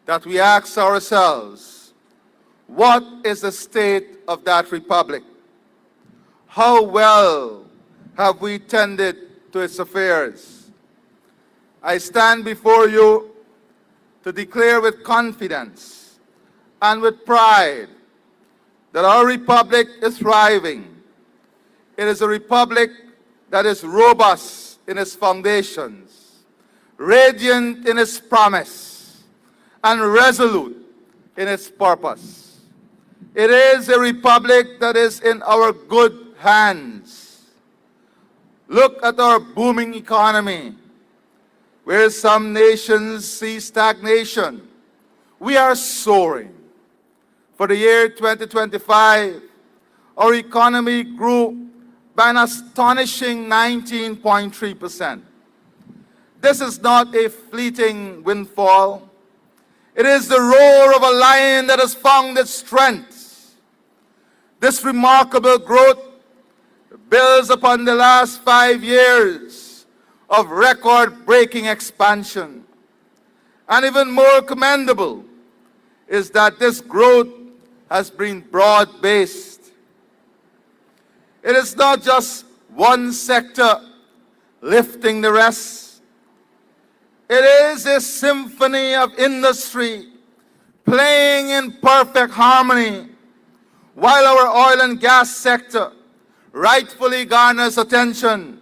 that we ask ourselves, what is the state of that republic? How well have we tended to its affairs? I stand before you to declare with confidence and with pride that our republic is thriving. It is a republic that is robust in its foundations, radiant in its promise, and resolute in its purpose. It is a republic that is in our good hands. Look at our booming economy. Where some nations see stagnation, we are soaring. For the year 2025, our economy grew by an astonishing 19.3%. This is not a fleeting windfall. It is the roar of a lion that has found its strength. This remarkable growth builds upon the last 5 years of record-breaking expansion. And even more commendable is that this growth has been broad-based. It is not just one sector lifting the rest. It is a symphony of industry playing in perfect harmony, while our oil and gas sector rightfully garners attention.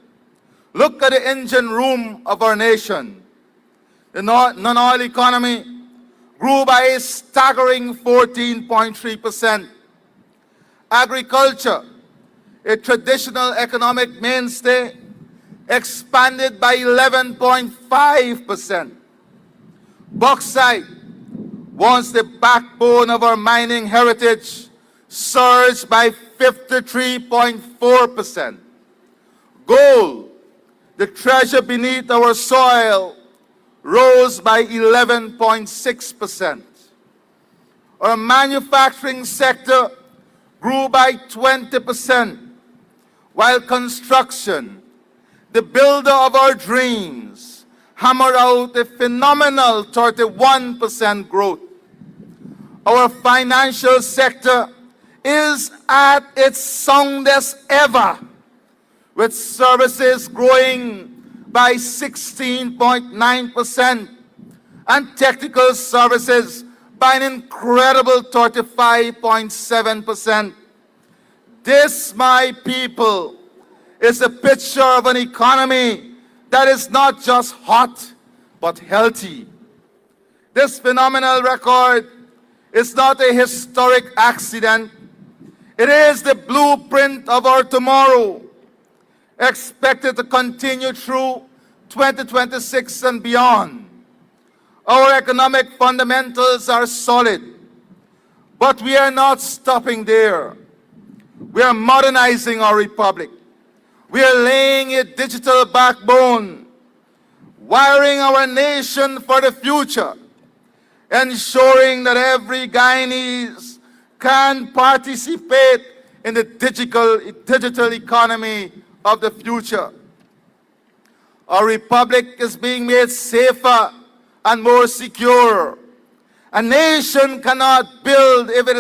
Look at the engine room of our nation. The non-oil economy grew by a staggering 14.3%. Agriculture, a traditional economic mainstay, expanded by 11.5%. Bauxite, once the backbone of our mining heritage, surged by 53.4%. Gold, the treasure beneath our soil, rose by 11.6%. Our manufacturing sector grew by 20%, while construction, the builder of our dreams, hammered out a phenomenal 31% growth. Our financial sector is at its soundest ever, with services growing by 16.9% and technical services by an incredible 35.7%. This, my people, is a picture of an economy that is not just hot, but healthy. This phenomenal record is not a historic accident. It is the blueprint of our tomorrow, expected to continue through 2026 and beyond. Our economic fundamentals are solid, but we are not stopping there. We are modernizing our republic. We are laying a digital backbone, wiring our nation for the future, ensuring that every Guyanese can participate in the digital economy of the future. Our republic is being made safer and more secure. A nation cannot build if it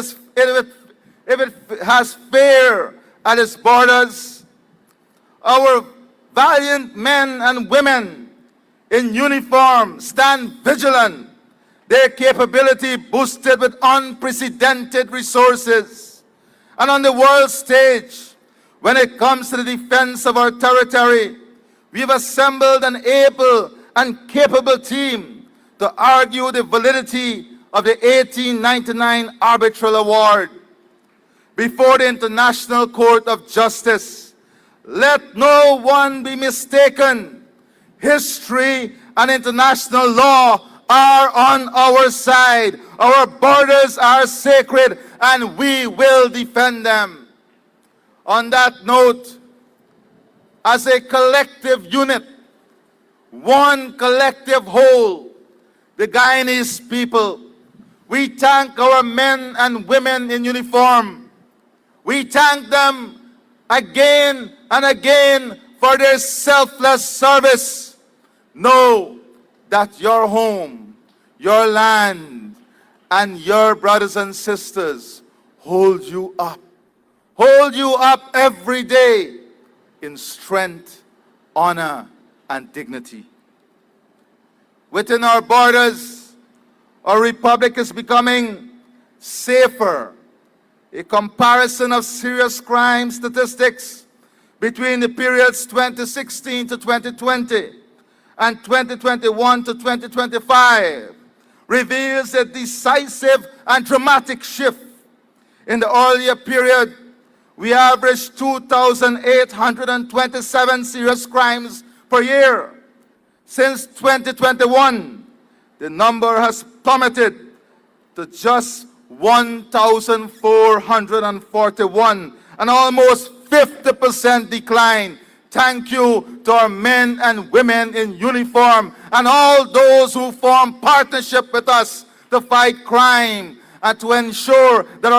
has fear at its borders. Our valiant men and women in uniform stand vigilant, their capability boosted with unprecedented resources. And on the world stage, when it comes to the defense of our territory, we've assembled an able and capable team to argue the validity of the 1899 Arbitral Award before the International Court of Justice. Let no one be mistaken. History and international law are on our side. Our borders are sacred and we will defend them. On that note, as a collective unit, one collective whole, the Guyanese people, we thank our men and women in uniform. We thank them again and again for their selfless service. Know that your home, your land, and your brothers and sisters hold you up. Hold you up every day in strength, honor, and dignity. Within our borders, our republic is becoming safer. A comparison of serious crime statistics between the periods 2016 to 2020 and 2021 to 2025 reveals a decisive and dramatic shift. In the earlier period, we averaged 2,827 serious crimes per year. Since 2021, the number has plummeted to just 1,441, an almost 50% decline. Thank you to our men and women in uniform and all those who form partnership with us to fight crime and to ensure that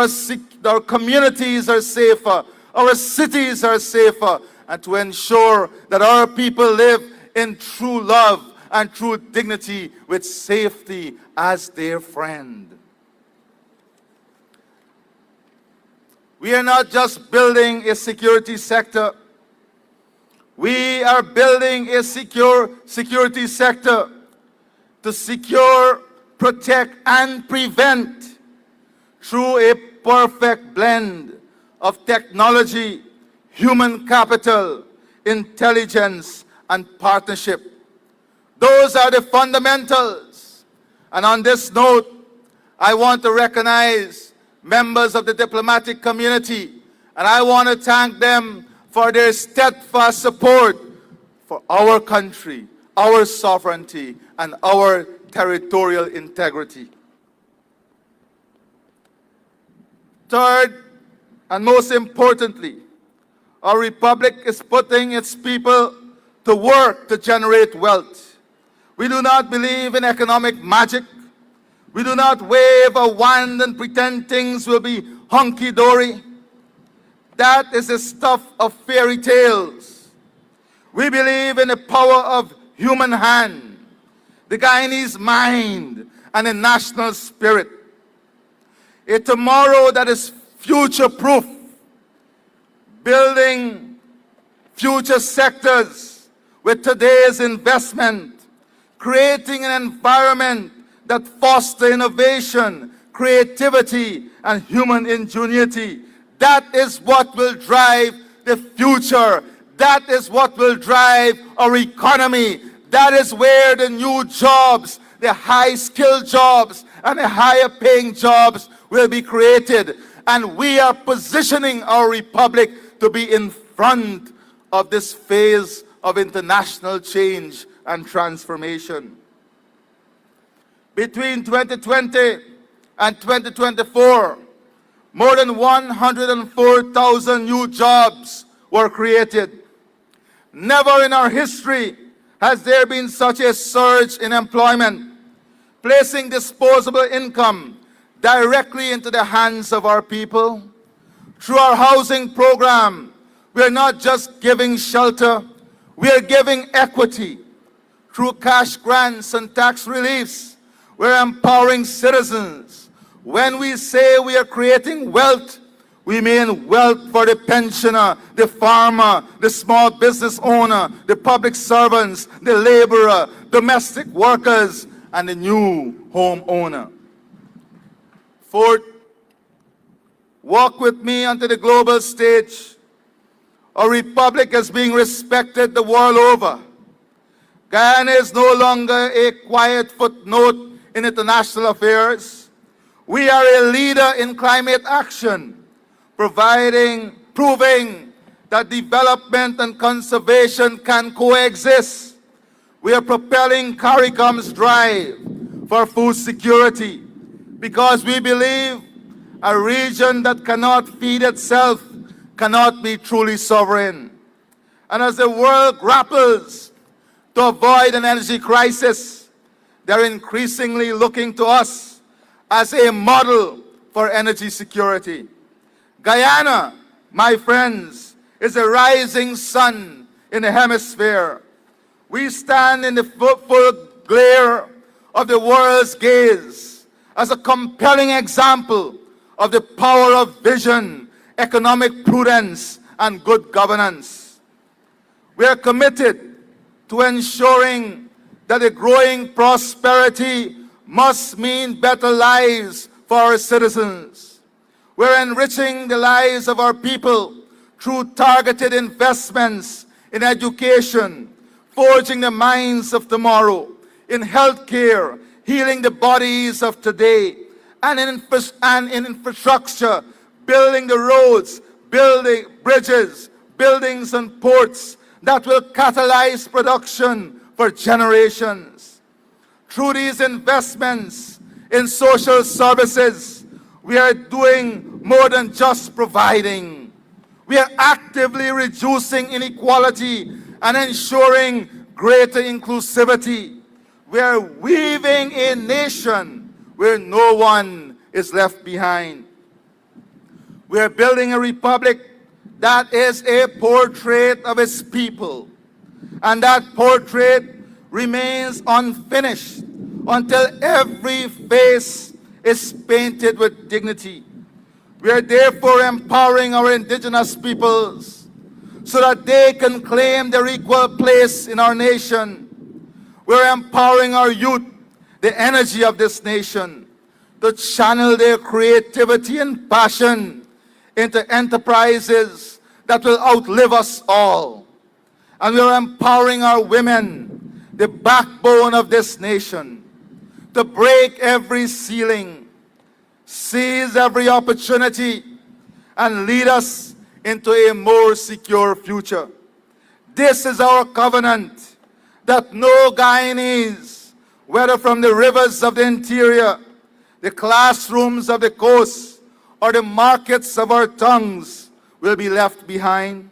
our communities are safer, our cities are safer, and to ensure that our people live in true love and true dignity with safety as their friend. We are not just building a security sector. We are building a security sector to secure, protect, and prevent through a perfect blend of technology, human capital, intelligence, and partnership. Those are the fundamentals. And on this note, I want to recognize members of the diplomatic community, and I want to thank them for their steadfast support for our country, our sovereignty, and our territorial integrity. Third, and most importantly, our republic is putting its people to work to generate wealth. We do not believe in economic magic. We do not wave a wand and pretend things will be hunky-dory. That is the stuff of fairy tales. We believe in the power of human hand, the Guyanese mind, and the national spirit. A tomorrow that is future-proof, building future sectors with today's investment, creating an environment that fosters innovation, creativity, and human ingenuity. That is what will drive the future. That is what will drive our economy. That is where the new jobs, the high-skilled jobs, and the higher-paying jobs will be created. And we are positioning our republic to be in front of this phase of international change and transformation. Between 2020 and 2024, more than 104,000 new jobs were created. Never in our history has there been such a surge in employment, placing disposable income directly into the hands of our people. Through our housing program, we are not just giving shelter, we are giving equity. Through cash grants and tax reliefs, we're empowering citizens. When we say we are creating wealth, we mean wealth for the pensioner, the farmer, the small business owner, the public servants, the laborer, domestic workers, and the new homeowner. Fourth, walk with me onto the global stage. Our republic is being respected the world over. Guyana is no longer a quiet footnote in international affairs. We are a leader in climate action, proving that development and conservation can coexist. We are propelling CARICOM's drive for food security because we believe a region that cannot feed itself cannot be truly sovereign. And as the world grapples to avoid an energy crisis, they're increasingly looking to us as a model for energy security. Guyana, my friends, is a rising sun in the hemisphere. We stand in the full glare of the world's gaze as a compelling example of the power of vision, economic prudence, and good governance. We are committed to ensuring that the growing prosperity must mean better lives for our citizens. We're enriching the lives of our people through targeted investments in education, forging the minds of tomorrow, in healthcare, healing the bodies of today, and in infrastructure, building the roads, building bridges, buildings and ports that will catalyze production for generations. Through these investments in social services, we are doing more than just providing. We are actively reducing inequality and ensuring greater inclusivity. We are weaving a nation where no one is left behind. We are building a republic that is a portrait of its people, and that portrait remains unfinished until every face is painted with dignity. We are therefore empowering our indigenous peoples so that they can claim their equal place in our nation. We're empowering our youth, the energy of this nation, to channel their creativity and passion into enterprises that will outlive us all. And we're empowering our women, the backbone of this nation, to break every ceiling, seize every opportunity, and lead us into a more secure future. This is our covenant, that no Guyanese, whether from the rivers of the interior, the classrooms of the coast, or the markets of our tongues, will be left behind.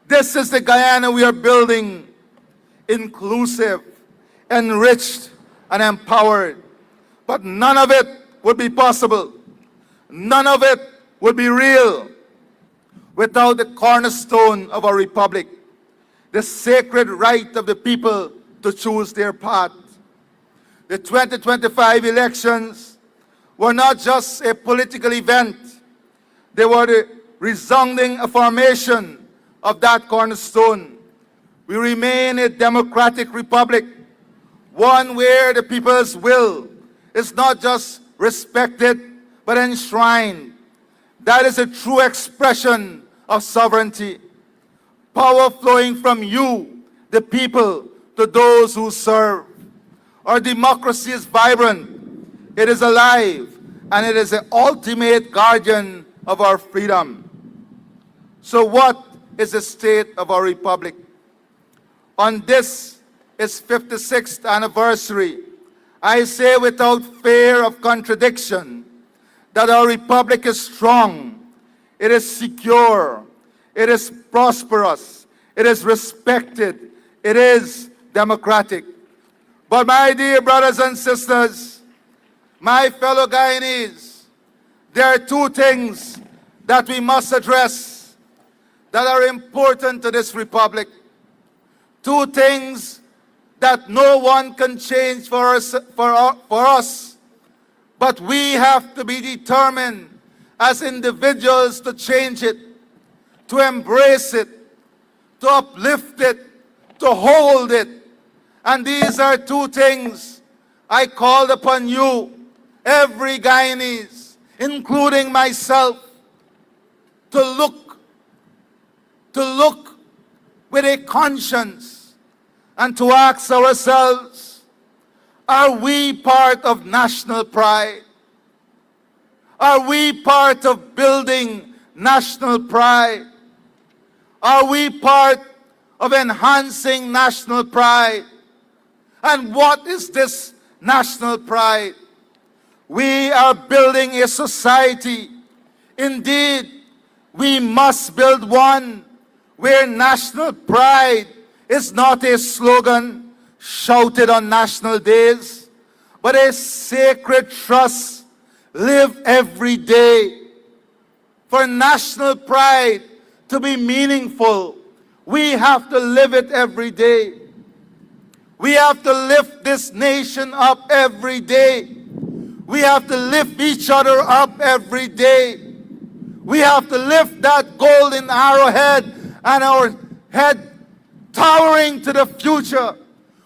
This is the Guyana we are building, inclusive, enriched, and empowered. But none of it would be possible. None of it would be real without the cornerstone of our republic, the sacred right of the people to choose their path. The 2025 elections were not just a political event. They were the resounding affirmation of that cornerstone. We remain a democratic republic, one where the people's will is not just respected, but enshrined. That is a true expression of sovereignty. Power flowing from you, the people, to those who serve. Our democracy is vibrant, it is alive, and it is the ultimate guardian of our freedom. So what is the state of our republic? On this, its 56th anniversary, I say without fear of contradiction that our republic is strong, it is secure, it is prosperous, it is respected, it is democratic. But my dear brothers and sisters, my fellow Guyanese, there are two things that we must address that are important to this republic. Two things that no one can change for us, but we have to be determined as individuals to change it, to embrace it, to uplift it, to hold it. And these are two things I called upon you, every Guyanese, including myself, to look with a conscience and to ask ourselves, are we part of national pride? Are we part of building national pride? Are we part of enhancing national pride? And what is this national pride? We are building a society. Indeed, we must build one where national pride is not a slogan shouted on national days, but a sacred trust lived every day. For national pride to be meaningful, we have to live it every day. We have to lift this nation up every day. We have to lift each other up every day. We have to lift that golden arrowhead and our head towering to the future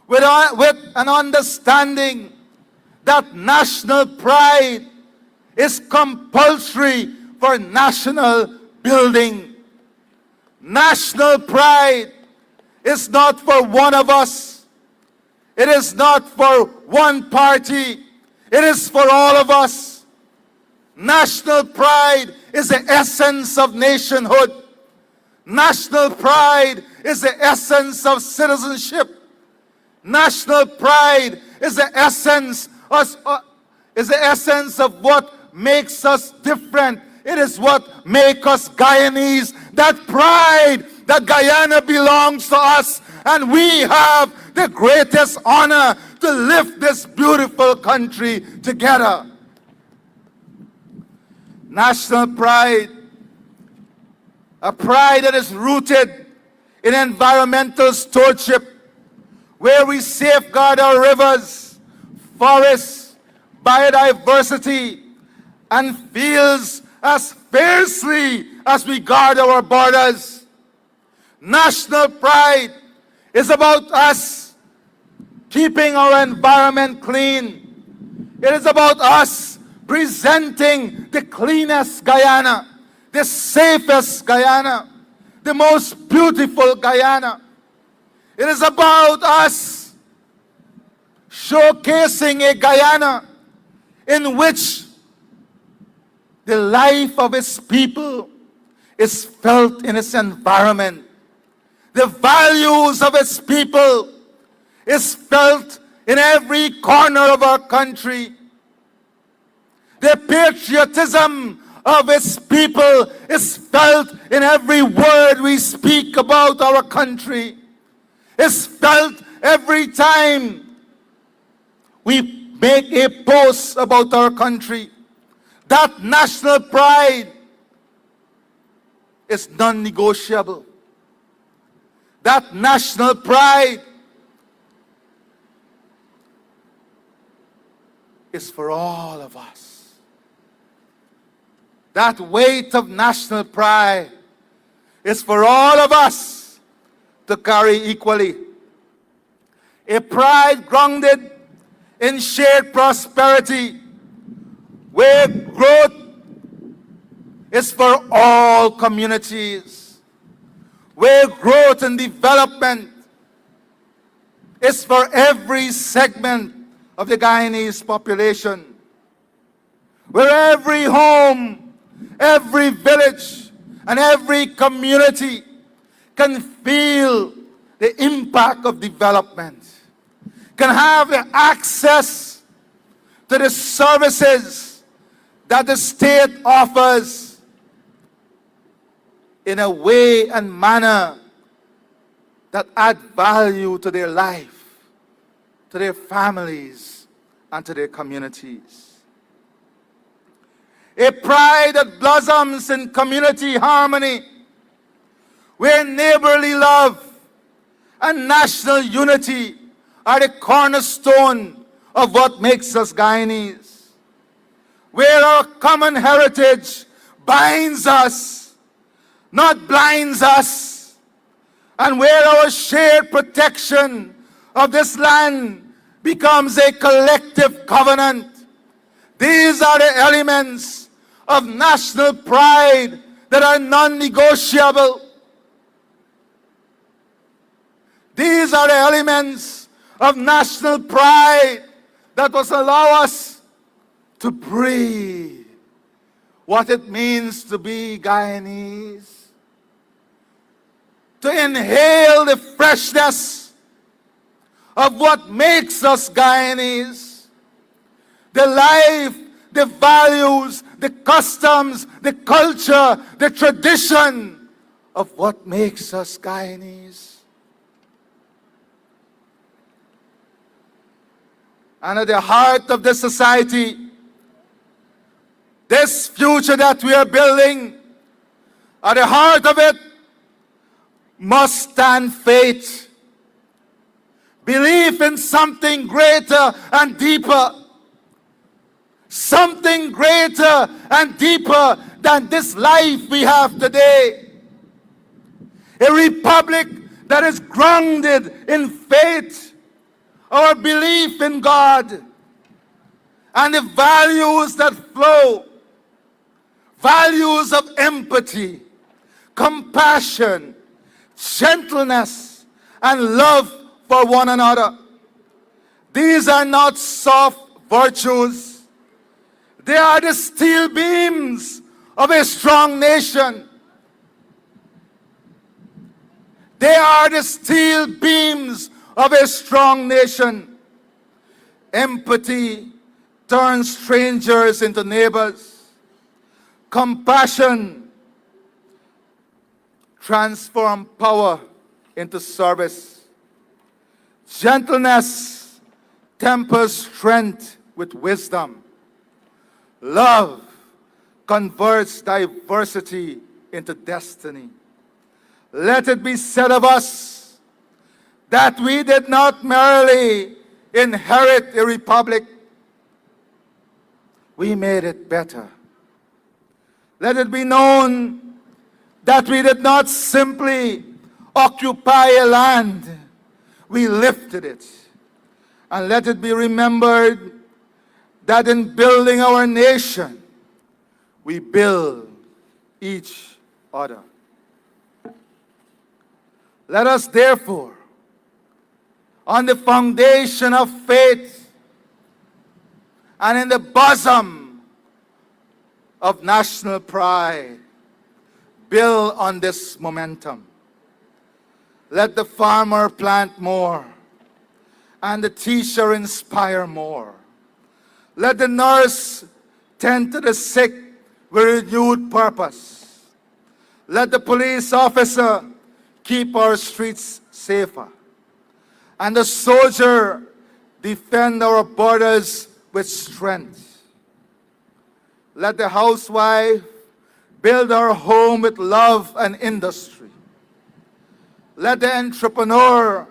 with an understanding that national pride is compulsory for national building. National pride is not for one of us. It is not for one party. It is for all of us. National pride is the essence of nationhood. National pride is the essence of citizenship. National pride is the essence of what makes us different. It is what makes us Guyanese. That pride that Guyana belongs to us, and we have the greatest honor to lift this beautiful country together. National pride, a pride that is rooted in environmental stewardship, where we safeguard our rivers, forests, biodiversity, and fields as fiercely as we guard our borders. National pride is about us keeping our environment clean. It is about us presenting the cleanest Guyana, the safest Guyana, the most beautiful Guyana. It is about us showcasing a Guyana in which the life of its people is felt in its environment. The values of its people is felt in every corner of our country. The patriotism of its people is felt in every word we speak about our country. It's felt every time we make a post about our country. That national pride is non-negotiable. That national pride is for all of us. That weight of national pride is for all of us to carry equally. A pride grounded in shared prosperity, where growth is for all communities, where growth and development is for every segment of the Guyanese population, where every home, every village, and every community can feel the impact of development, can have the access to the services that the state offers in a way and manner that add value to their life, to their families, and to their communities. A pride that blossoms in community harmony, where neighborly love and national unity are the cornerstone of what makes us Guyanese, where our common heritage binds us, not blinds us, and where our shared protection of this land becomes a collective covenant. These are the elements of national pride that are non-negotiable. These are the elements of national pride that will allow us to breathe what it means to be Guyanese, to inhale the freshness of what makes us Guyanese, the life, the values, the customs, the culture, the tradition of what makes us Guyanese. And at the heart of this society, this future that we are building, at the heart of it must stand faith, belief in something greater and deeper, something greater and deeper than this life we have today. A republic that is grounded in faith, our belief in God, and the values that flow, values of empathy, compassion, gentleness, and love for one another. These are not soft virtues. They are the steel beams of a strong nation. They are the steel beams of a strong nation. Empathy turns strangers into neighbors. Compassion transforms power into service. Gentleness tempers strength with wisdom. Love converts diversity into destiny. Let it be said of us that we did not merely inherit a republic, we made it better. Let it be known that we did not simply occupy a land, we lifted it. And let it be remembered that in building our nation, we build each other. Let us therefore, on the foundation of faith and in the bosom of national pride, build on this momentum. Let the farmer plant more and the teacher inspire more. Let the nurse tend to the sick with renewed purpose. Let the police officer keep our streets safer. And the soldier defend our borders with strength. Let the housewife build our home with love and industry. Let the entrepreneur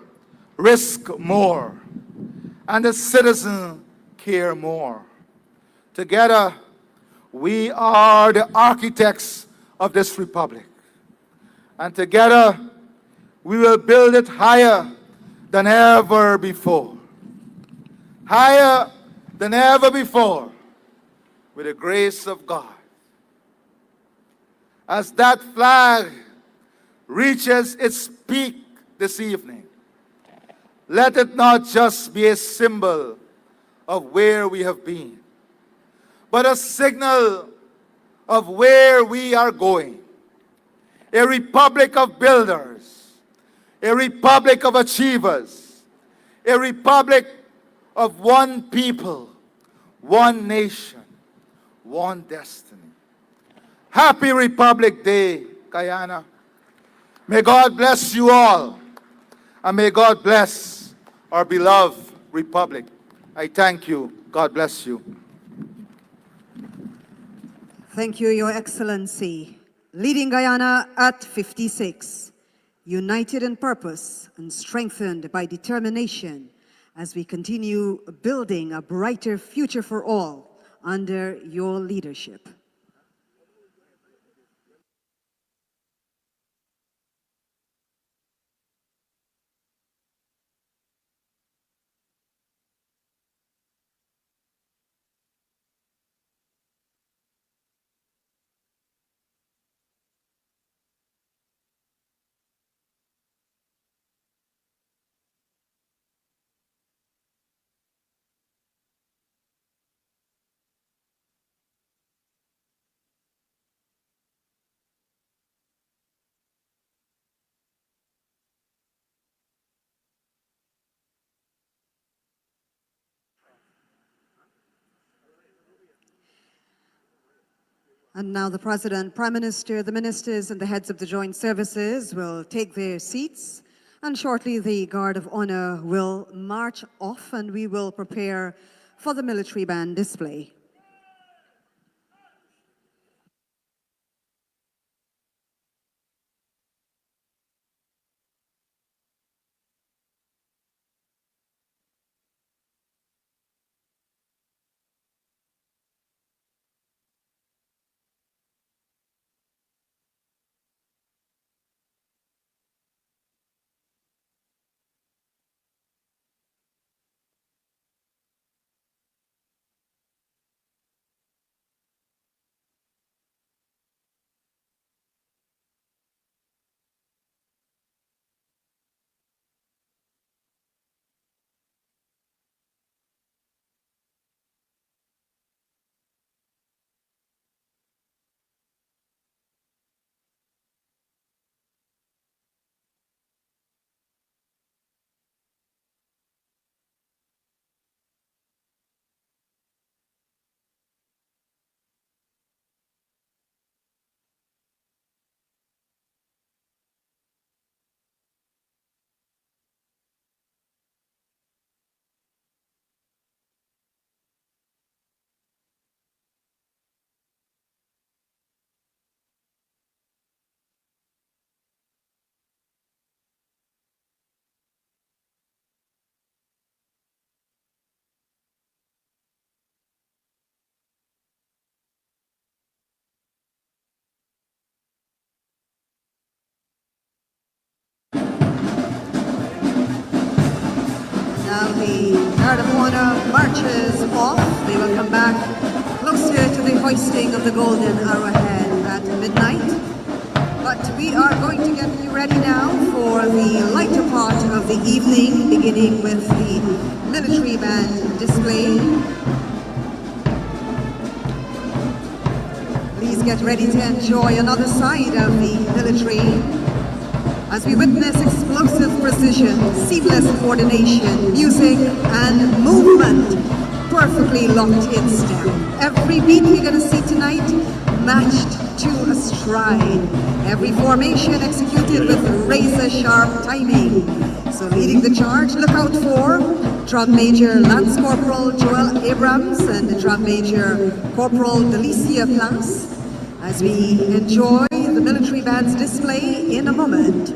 risk more and the citizen care more. Together, we are the architects of this republic. And together, we will build it higher than ever before. Higher than ever before, with the grace of God. As that flag reaches its peak this evening, let it not just be a symbol of where we have been, but a signal of where we are going. A republic of builders, a republic of achievers, a republic of one people, one nation, one destiny. Happy Republic Day, Guyana. May God bless you all, and may God bless our beloved republic. I thank you. God bless you. Thank you, Your Excellency. Leading Guyana at 56, united in purpose and strengthened by determination as we continue building a brighter future for all under your leadership. And now the President, Prime Minister, the Ministers, and the heads of the joint services will take their seats. And shortly, the Guard of Honor will march off, and we will prepare for the military band display. while the guard of honor marches off. They will come back closer to the hoisting of the golden arrowhead at midnight. But we are going to get you ready now for the lighter part of the evening, beginning with the military band display. Please get ready to enjoy another side of the military as we witness explosive precision, seamless coordination, music and movement perfectly locked in step. Every beat you're going to see tonight matched to a stride. Every formation executed with razor-sharp timing. So leading the charge, look out for Drum Major Lance Corporal Joel Abrams and Drum Major Corporal Delicia Plas as we enjoy the military band's display in a moment.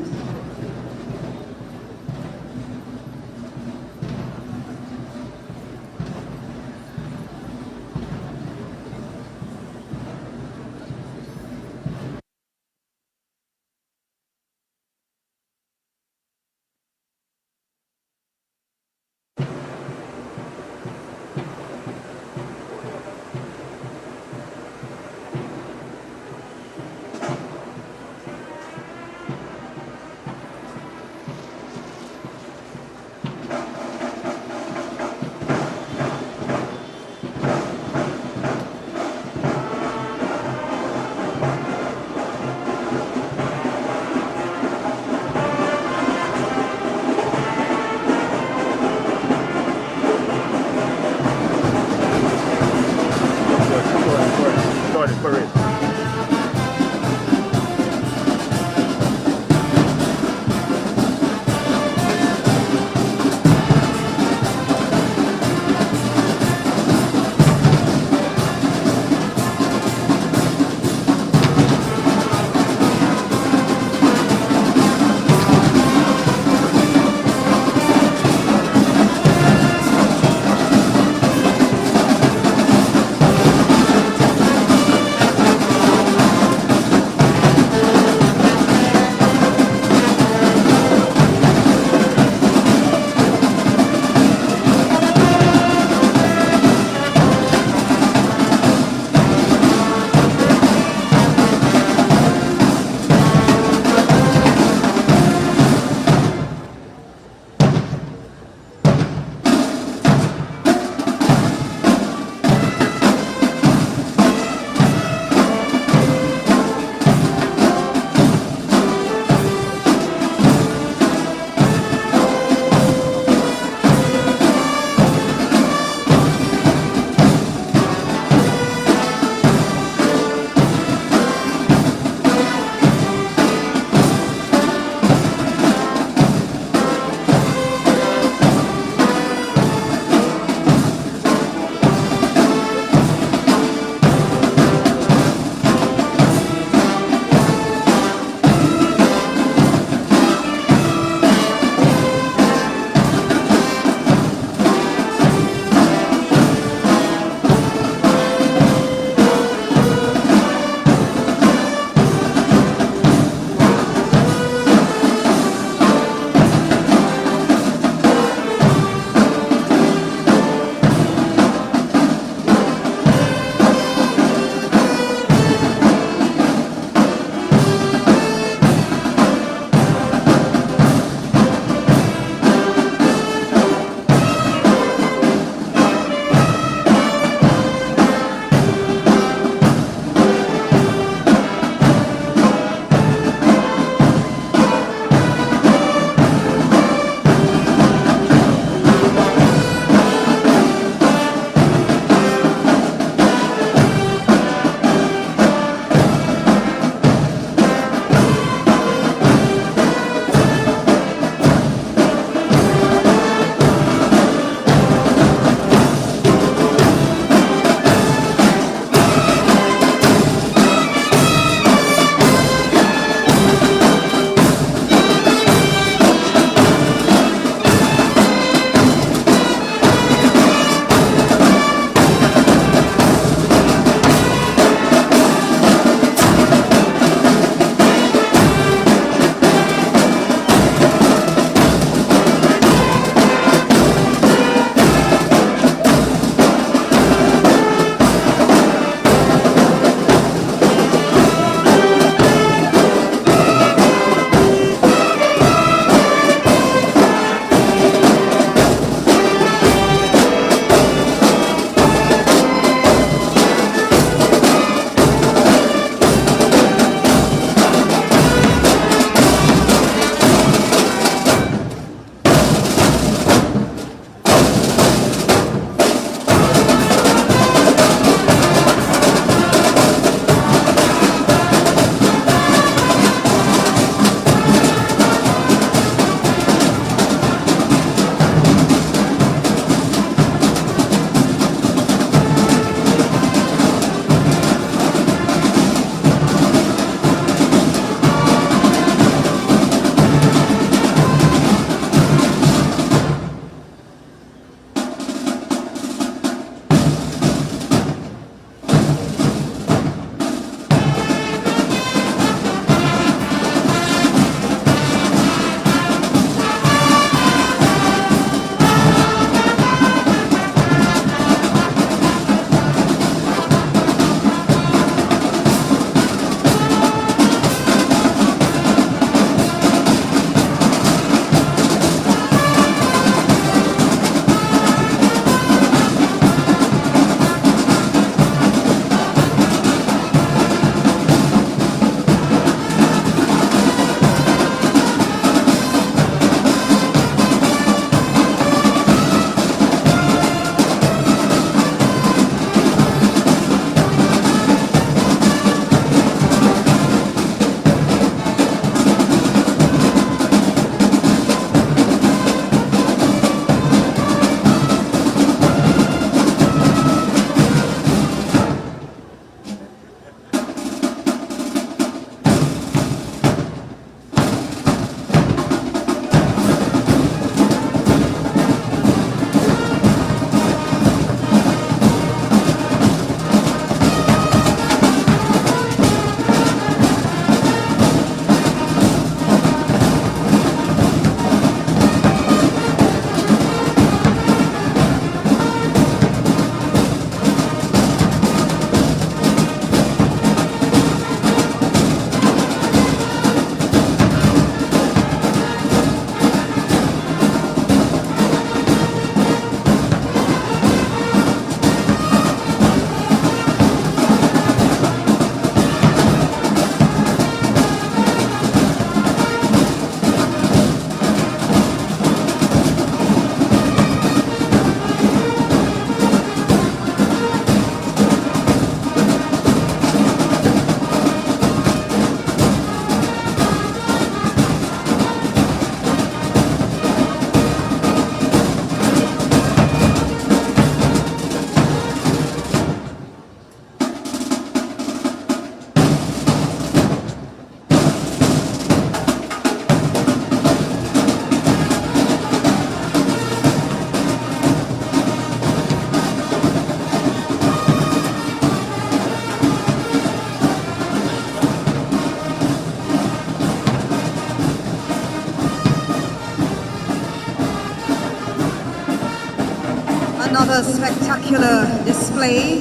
a spectacular display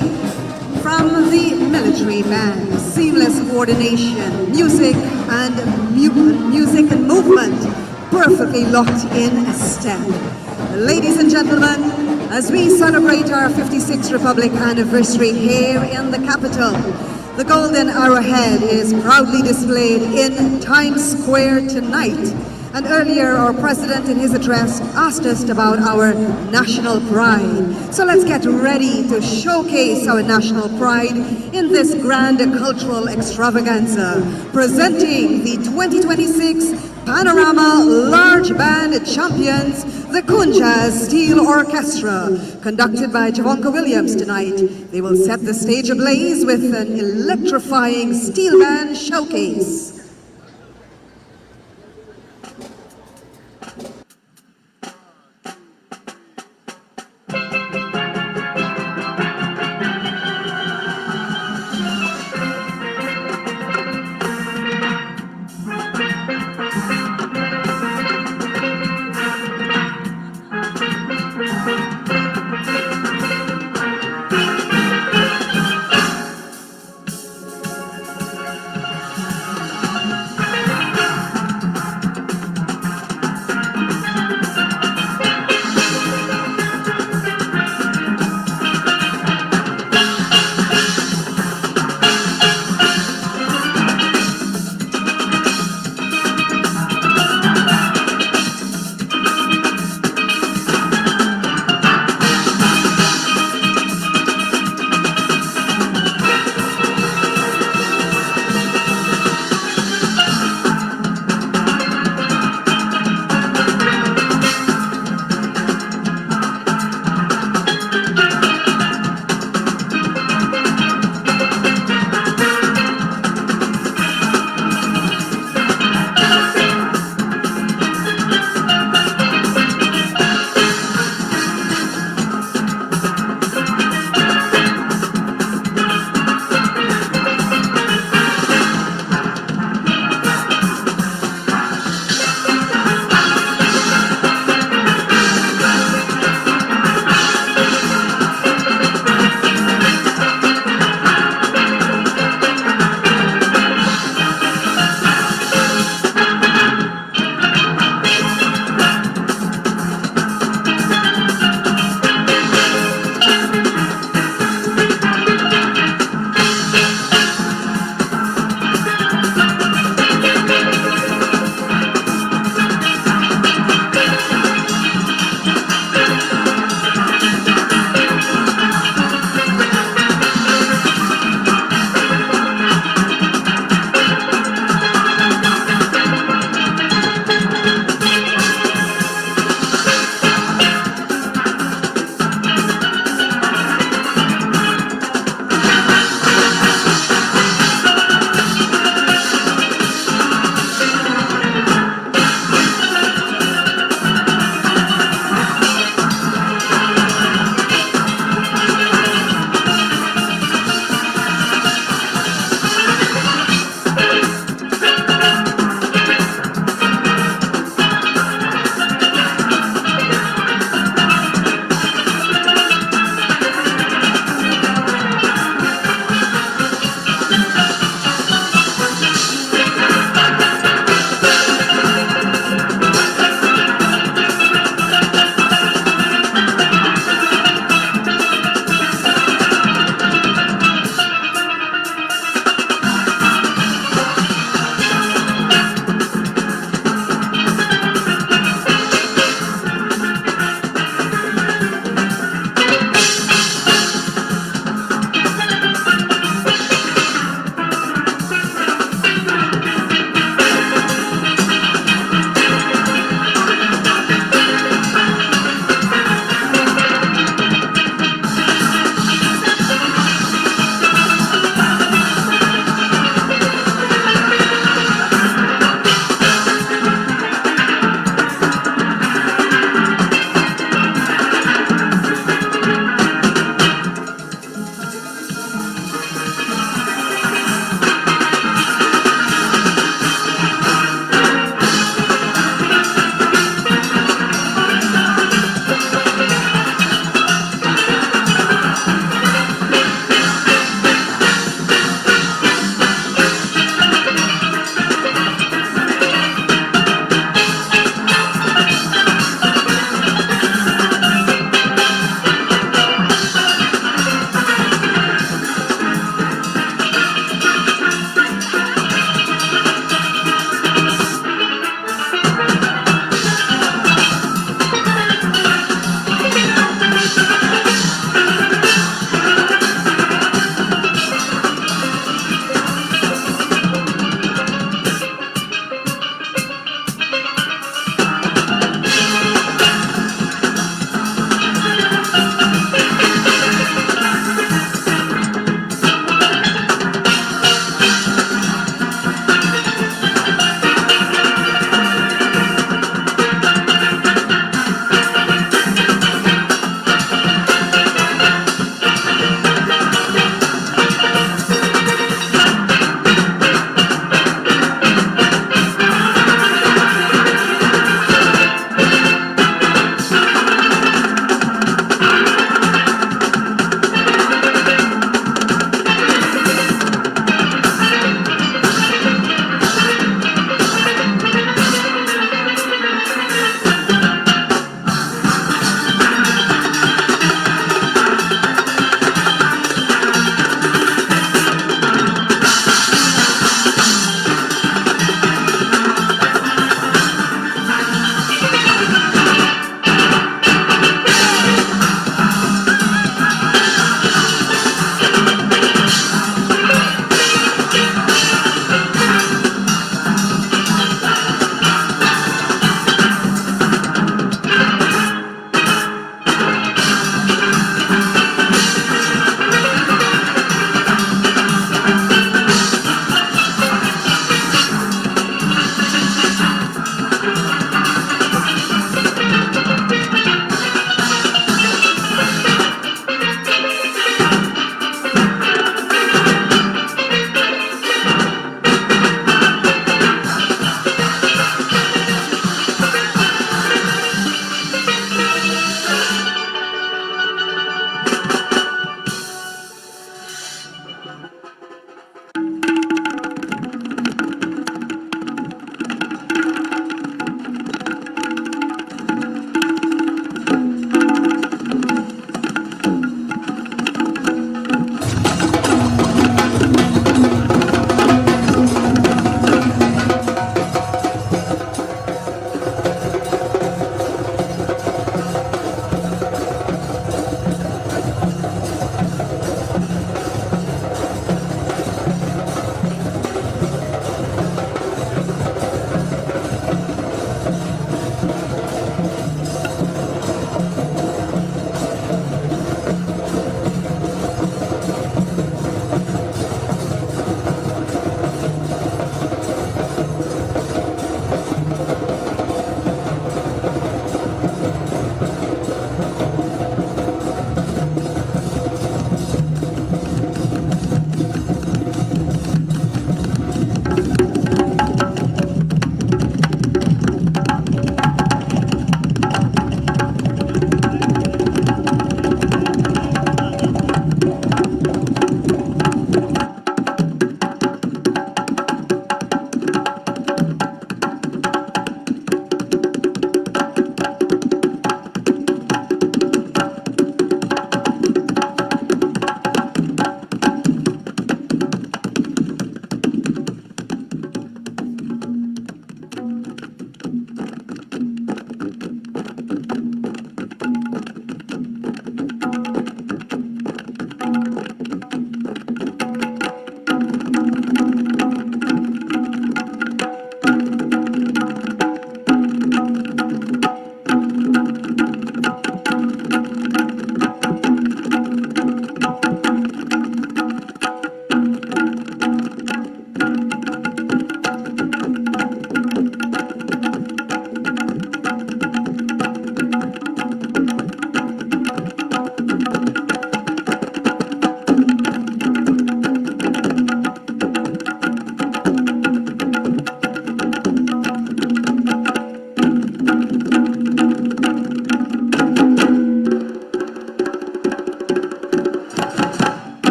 from the military band. Seamless coordination, music and movement perfectly locked in step. Ladies and gentlemen, as we celebrate our 56th Republic anniversary here in the capital, the Golden Arrowhead is proudly displayed in Times Square tonight. And earlier, our president in his address asked us about our national pride. So let's get ready to showcase our national pride in this grand cultural extravaganza, presenting the 2026 Panorama Large Band Champions, the Kunjaz Steel Orchestra, conducted by Javonka Williams tonight. They will set the stage ablaze with an electrifying steel band showcase.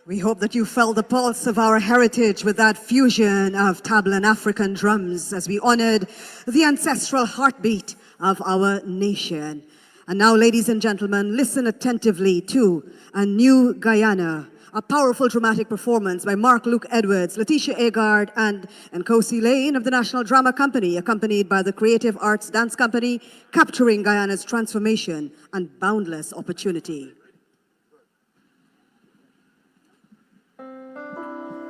We hope that you felt the pulse of our heritage with that fusion of tabla and African drums as we honored the ancestral heartbeat of our nation. And now, ladies and gentlemen, listen attentively to A New Guyana, a powerful dramatic performance by Mark Luke Edwards, Letitia Agard, and Nkosi Lane of the National Drama Company, accompanied by the Creative Arts Dance Company, capturing Guyana's transformation and boundless opportunity.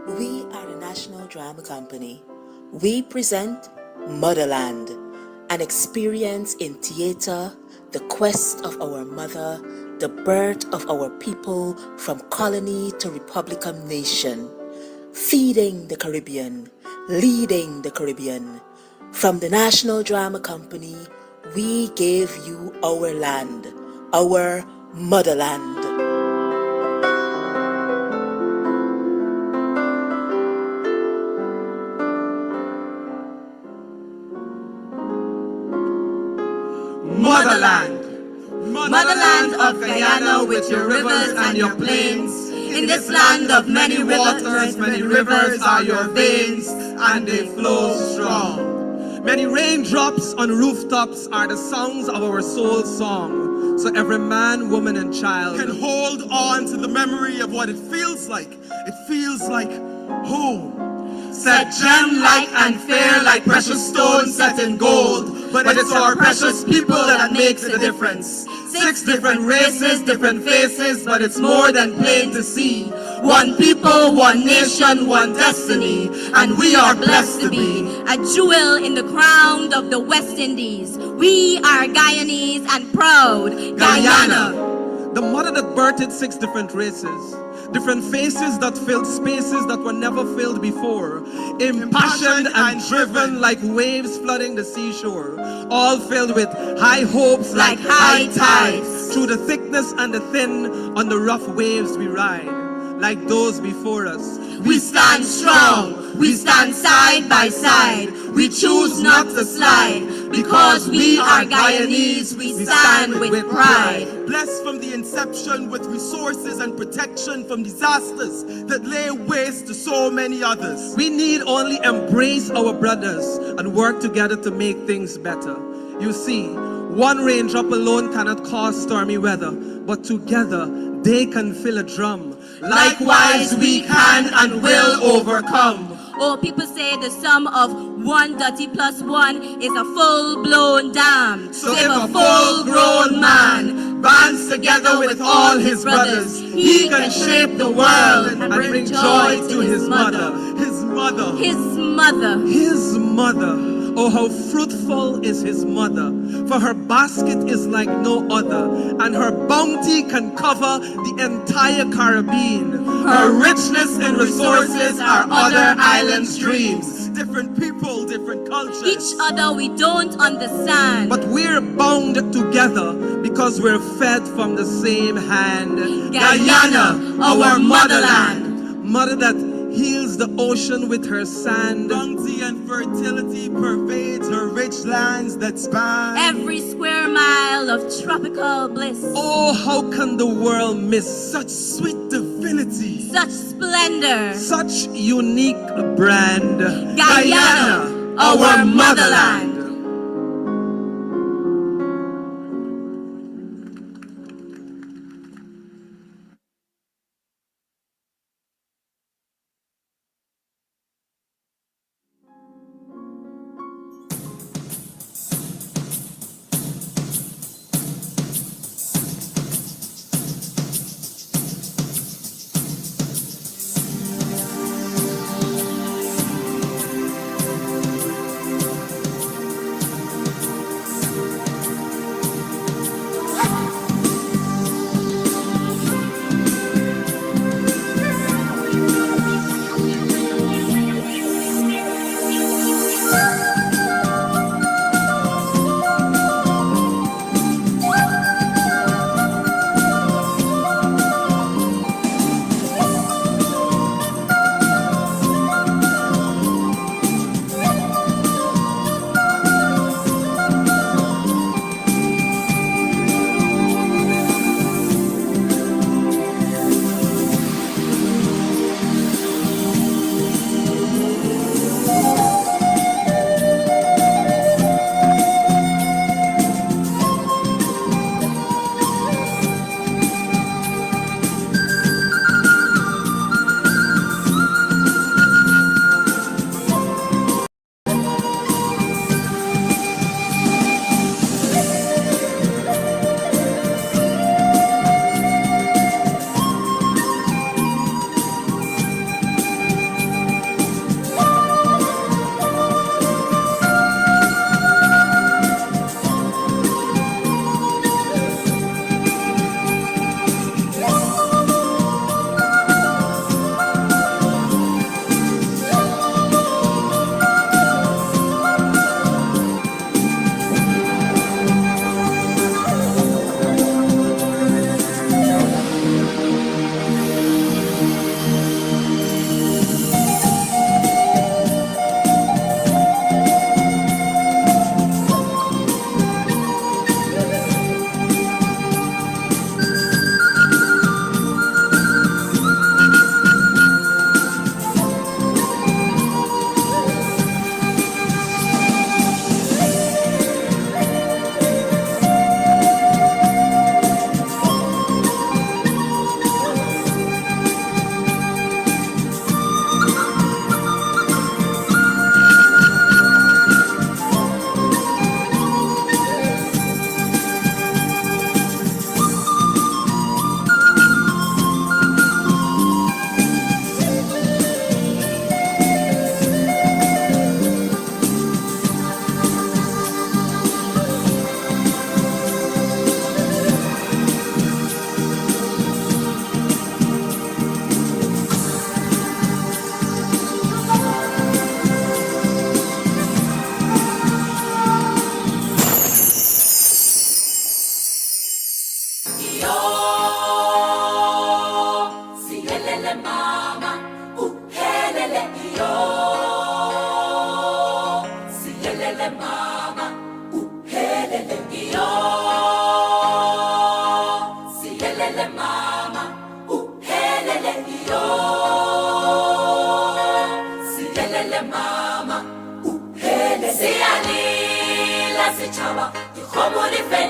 We are the National Drama Company. We present Motherland, an experience in theater, the quest of our mother, the birth of our people from colony to Republican nation, feeding the Caribbean, leading the Caribbean. From the National Drama Company, we gave you our land, our motherland. Motherland. Motherland of Guyana with your rivers and your plains. In this land of many waters, many rivers are your veins, and they flow strong. Many raindrops on rooftops are the songs of our soul song. So every man, woman, and child can hold on to the memory of what it feels like. It feels like home. Set gem-like and fair like precious stones set in gold. But it's our precious people that makes the difference. 6 different races, different faces, but it's more than plain to see. One people, one nation, one destiny, and we are blessed to be a jewel in the crown of the West Indies. We are Guyanese and proud Guyana. The mother that birthed 6 different races, different faces that filled spaces that were never filled before, impassioned and driven like waves flooding the seashore, all filled with high hopes like high tides. Through the thickness and the thin, on the rough waves we ride, like those before us. We stand strong, we stand side by side, we choose not to slide, because we are Guyanese, we stand with pride. Blessed from the inception with resources and protection from disasters that lay waste to so many others. We need only embrace our brothers and work together to make things better. You see, one raindrop alone cannot cause stormy weather, but together they can fill a drum. Likewise, we can and will overcome. Oh, people say the sum of 1 dirty plus 1 is a full-blown dam. So if a full-grown man bands together with all his brothers, he can shape the world and bring joy to his mother. His mother. His mother. His mother. Oh, how fruitful is his mother, for her basket is like no other, and her bounty can cover the entire Caribbean. Her richness in resources are other islands' dreams. Different people, different cultures. Each other we don't understand, but we're bound together because we're fed from the same hand. Guyana, our motherland. Mother that heals the ocean with her sand. Bounty and fertility pervades her rich lands that span every square mile of tropical bliss. Oh, how can the world miss such sweet divinity, such splendor, such unique brand? Guyana, our motherland.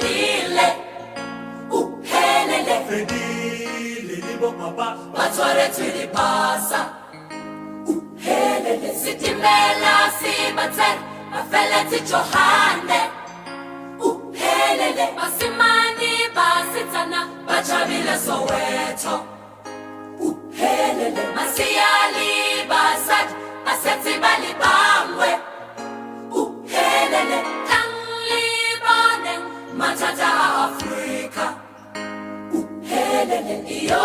fedile, uhelele, Fedile libo papa, batware tulipasa, uhelele, sitimela sibatse, mafeleti Johane, uhelele, basimani basitana, bachabile Soweto, uhelele, masiyali basat, aseti bali bangwe, uhelele, tanglibone, matata Afrika, uhelele, yo.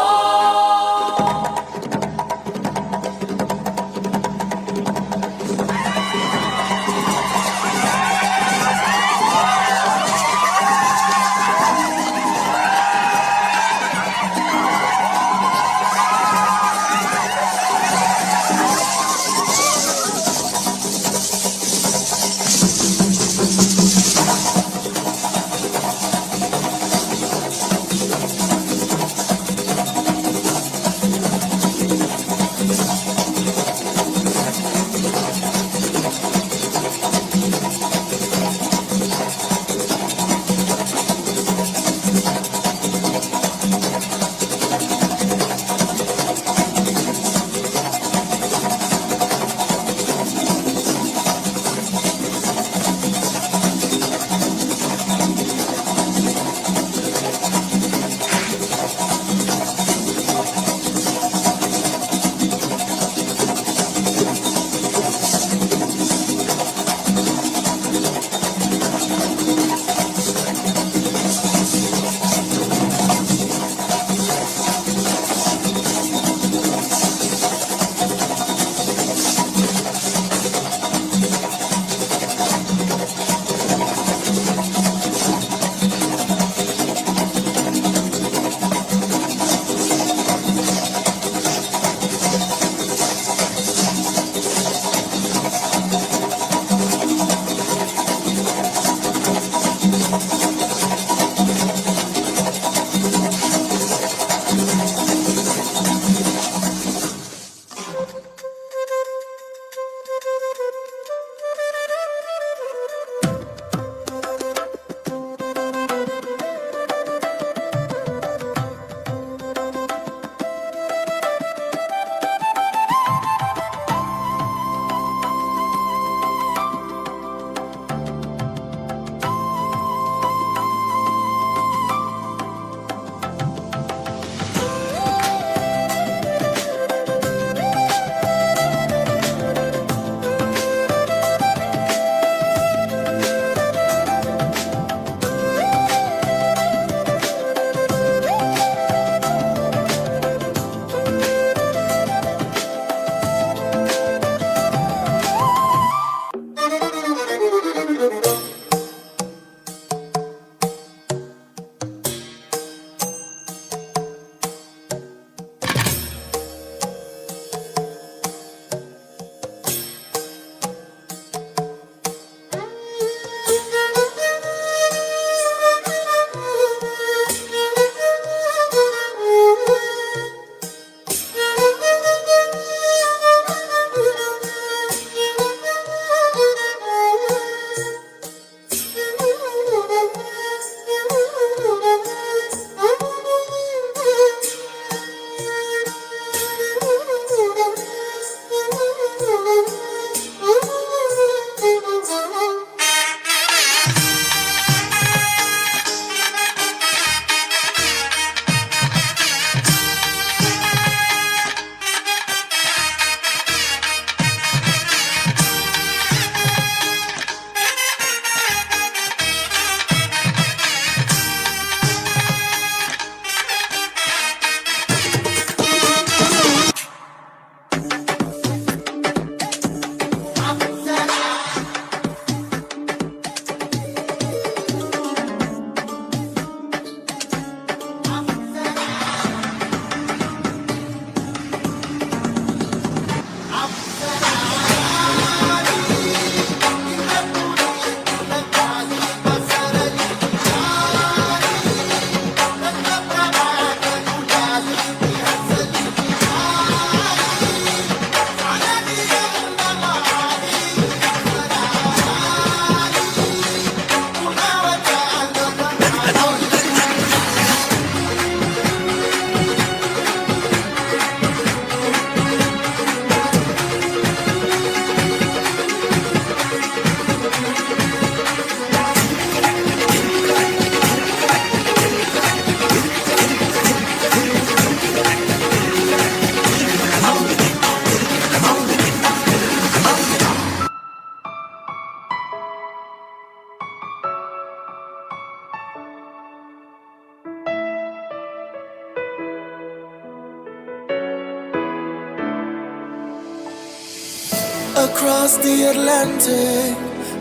Across the Atlantic,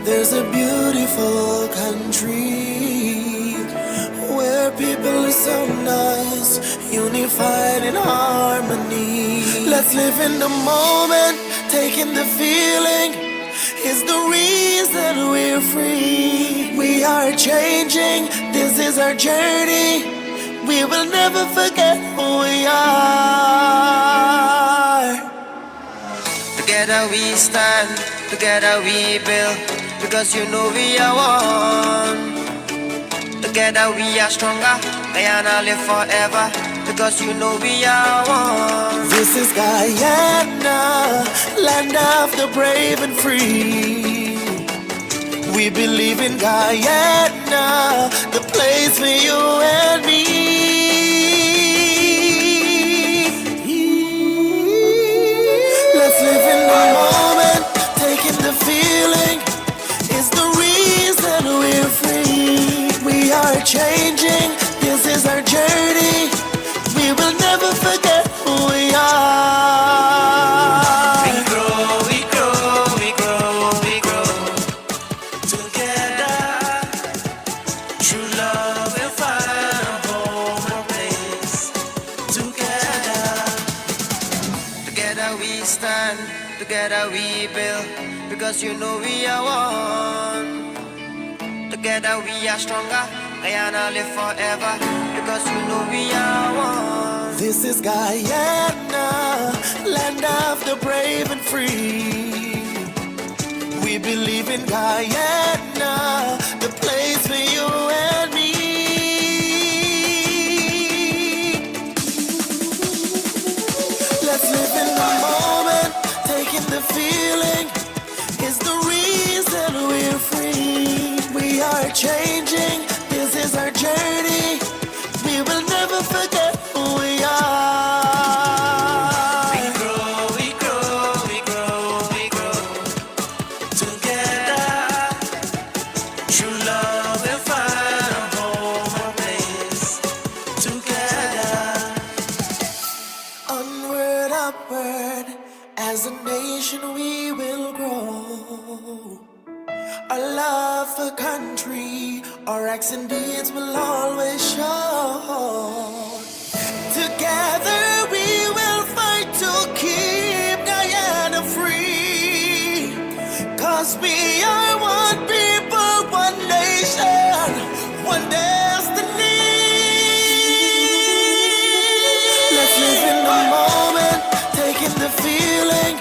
there's a beautiful country where people are so nice, unified in harmony. Let's live in the moment, taking the feeling is the reason we're free. We are changing, this is our journey. We will never forget who we are. Together we stand, together we build, because you know we are one. Together we are stronger, Guyana live forever, because you know we are one. This is Guyana, land of the brave and free. We believe in Guyana, the place for you and me. Let's live in the moment, taking the feeling is the reason we're free. We are changing, this is our journey. We will never forget who we are. We grow, we grow, we grow, we grow. Together, true love will find a home, a place. Together, together we stand, together we build, because you know we are one. Together we are stronger, Guyana live forever, because you know we are one. This is Guyana, land of the brave and free. We believe in Guyana, the place for you and me. Let's live in the moment, taking the feeling is the reason we're free. We are changing, this is our journey. We will never forget who we are. We grow, we grow, we grow, we grow. Together, true love will find a home, a place. Together, onward, upward, as a nation we will grow. Our love for country, our acts and deeds will always show. Together we will fight to keep Guyana free. 'Cause we are one people, one nation, one destiny. Let's live in the moment, taking the feeling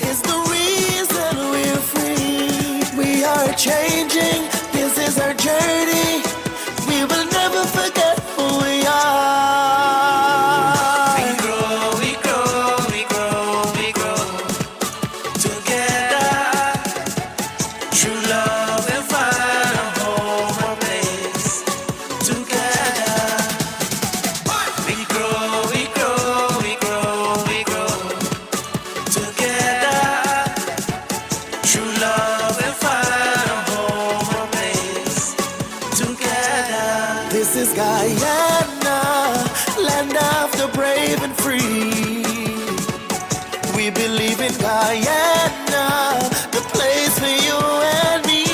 is the reason we're free. We are changing, this is our journey. We will never forget who we are. We grow, we grow, we grow, we grow. Together, true love will find a home, a place. Together, we grow, we grow, we grow, we grow. Together, true love will find a home, a place. Together, this is Guyana, land of the brave and free. We believe in Guyana, the place for you and me.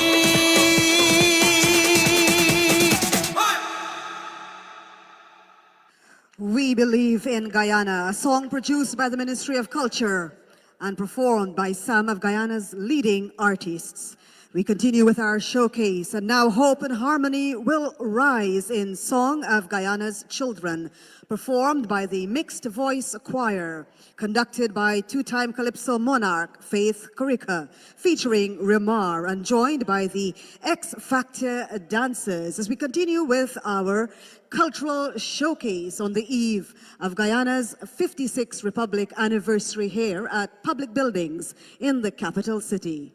We Believe in Guyana, a song produced by the Ministry of Culture and performed by some of Guyana's leading artists. We continue with our showcase, and now Hope and Harmony will rise in Song of Guyana's Children, performed by the Mixed Voice Choir, conducted by two-time Calypso monarch Faith Karika, featuring Remar, and joined by the X Factor dancers as we continue with our cultural showcase on the eve of Guyana's 56th Republic anniversary here at public buildings in the capital city.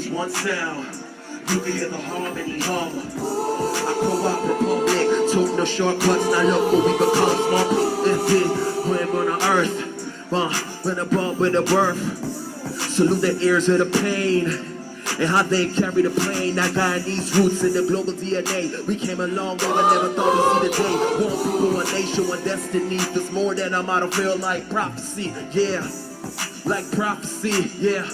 use one sound, you can hear the harmony hum. I co-op republic, took no shortcuts, now look what we become. Small we're on the earth, when above, when the birth. Salute the ears of the pain, and how they carry the plane. That Guyanese roots in the global DNA. We came a long way, but never thought we'd see the day. One people, one nation, one destiny. There's more than I'm out of feel like prophecy, yeah. Like prophecy, yeah.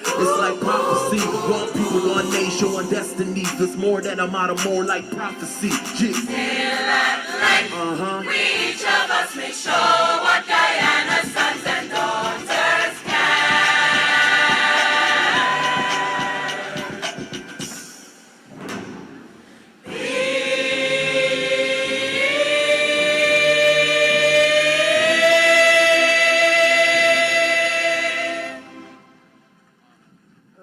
It's like prophecy. One people, one nation, one destiny. There's more than a model, more like prophecy. Yeah. Still at length, we each of us may show what Guyana's sons and daughters can.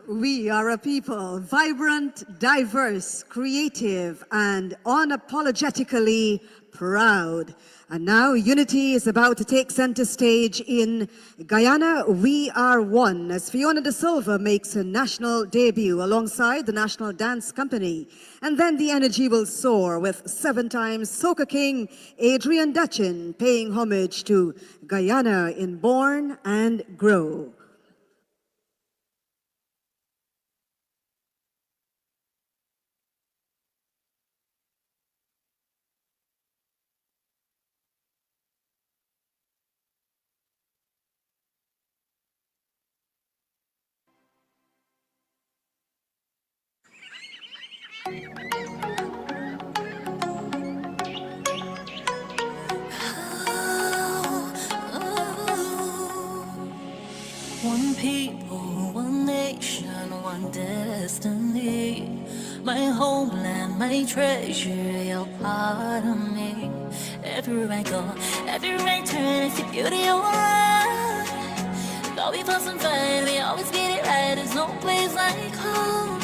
We are a people, vibrant, diverse, creative, and unapologetically proud. And now unity is about to take center stage in Guyana. We are one, as Fiona De Silva makes her national debut alongside the National Dance Company. And then the energy will soar with 7-time Soca King Adrian Dutchin paying homage to Guyana in Born and Grow. One people, one nation, one destiny. My homeland, my treasure, you're part of me. Everywhere I go, everywhere I turn, it's the beauty of life. Though we fuss and fight, we always get it right. There's no place like home.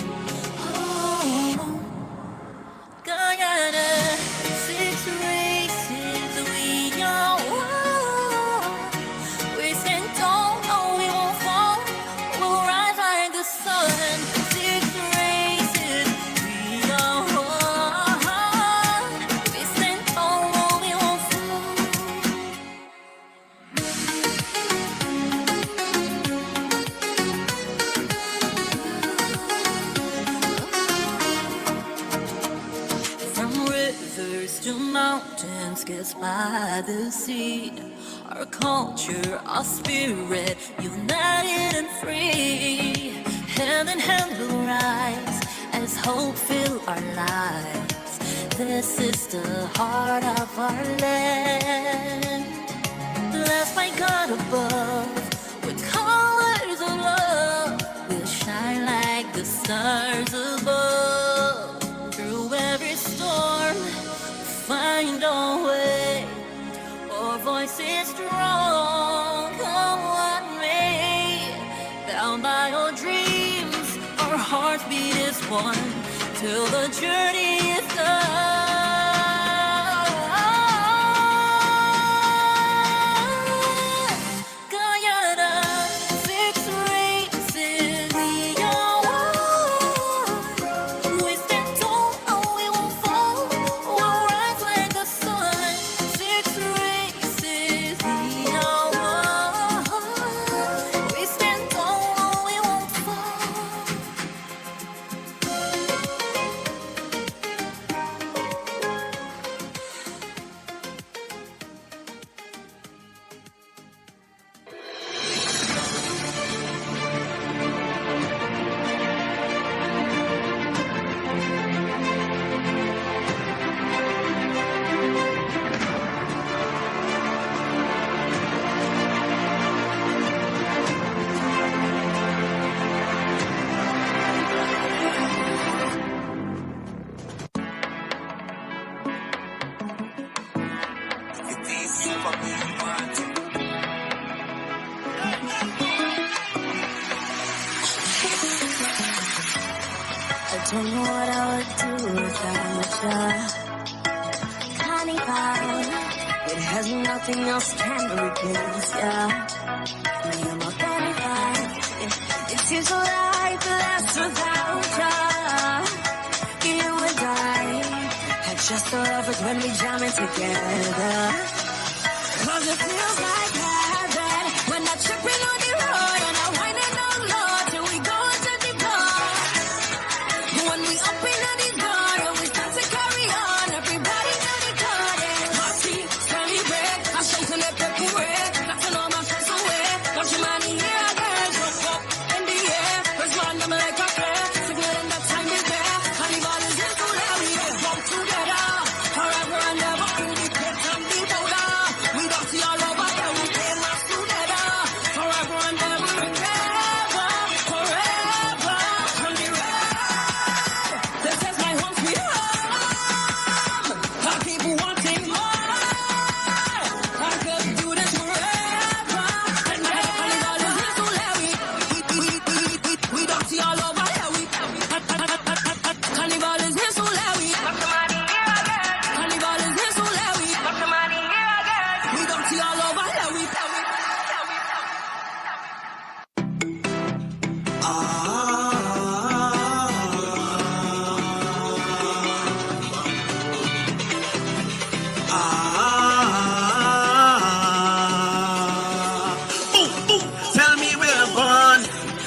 Oh, Guyana, 6 races, we are one. We stand tall, no, we won't fall. We'll rise like the sun. 6 races, we are one. We stand tall, no, we won't fall. From rivers to mountains, kissed by the sea. Our culture, our spirit, united and free. Hand in hand we'll rise as hope fill our lives. This is the heart of our land. Blessed by God above, with colors of love, we'll shine like the stars above. Through every storm, we'll find our way. Our voice is strong, come what may. Bound by our dreams, our hearts beat as one, till the journey is done. Guyana, 6 races, we are one. We stand tall, no, we won't fall. We'll rise like the sun. 6 races, we are one. We stand tall, no, we won't fall. I don't know what I would do without you. Honey pie, it has nothing else can replace ya. You're my butterfly. It's What is life left without you? You and I had just the lovers when we jam it together. Cause it feels like heaven when I'm tripping on the road and I'm winding on low till we go to the bar. When we open up the door, we start to carry on. Everybody know the garden. Party, celebrate, I show to let people wait. Got to know my stress away. Don't you mind here again? Jump up in the air, respond them like a flare. Signaling that time is there. Carnival is here to let we walk together. Forever and ever through the pit and the border. We don't see all over there, we came us together. Forever and ever and ever, forever. On the road, this is my home sweet home. I keep wanting more. I could do this forever. And carnival is here to let we don't see all over here. Carnival is here to let we. Carnival is here to let we. We don't see all over here. Tell me where you're born,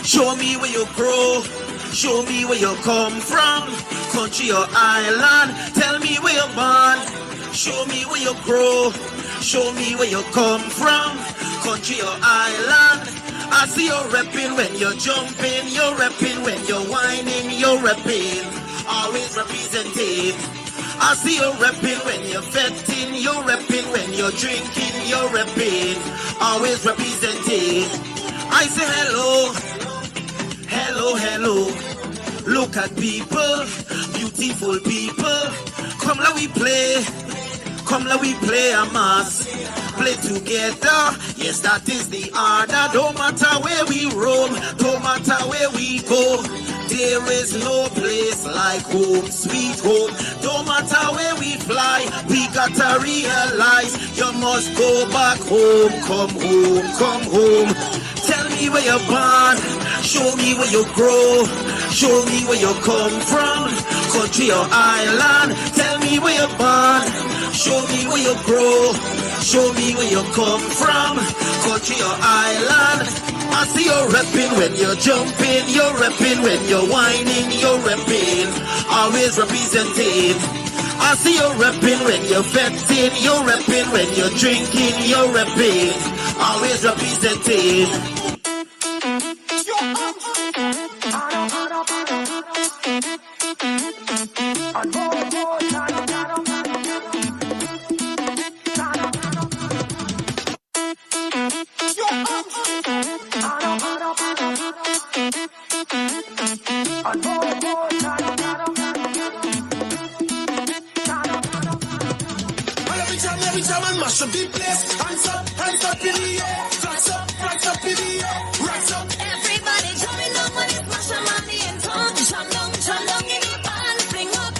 show me where you grow, show me where you come from, country or island. Tell me where you're born, show me where you grow, show me where you come from, country or island. I see you repping when you're jumping, you're repping when you're whining, you're repping, always representing. I see you repping when you're fetting, you're repping when you're drinking, you're repping, always representing. I say hello, hello, hello. Look at people, beautiful people. Come let we play, come let we play a mass. Play together, yes that is the order. Don't matter where we roam, don't matter where we go. There is no place like home, sweet home. Don't matter where we fly, we gotta realize you must go back home. Come home, come home. Tell me where you're born, show me where you grow, show me where you come from, country or island. Tell me where you're born, show me where you grow, show me where you come from, country or island. I see you repping when you're jumping, you're repping when you're whining, you're repping, always representing. I see you repping when you're fetting, you're repping when you're drinking, you're repping, always representing. Every time I mash up the place, hands up in the air, flags up in the air, rise up. Everybody jumping up when it's mash up on the end. Jump down in the band. Bring up,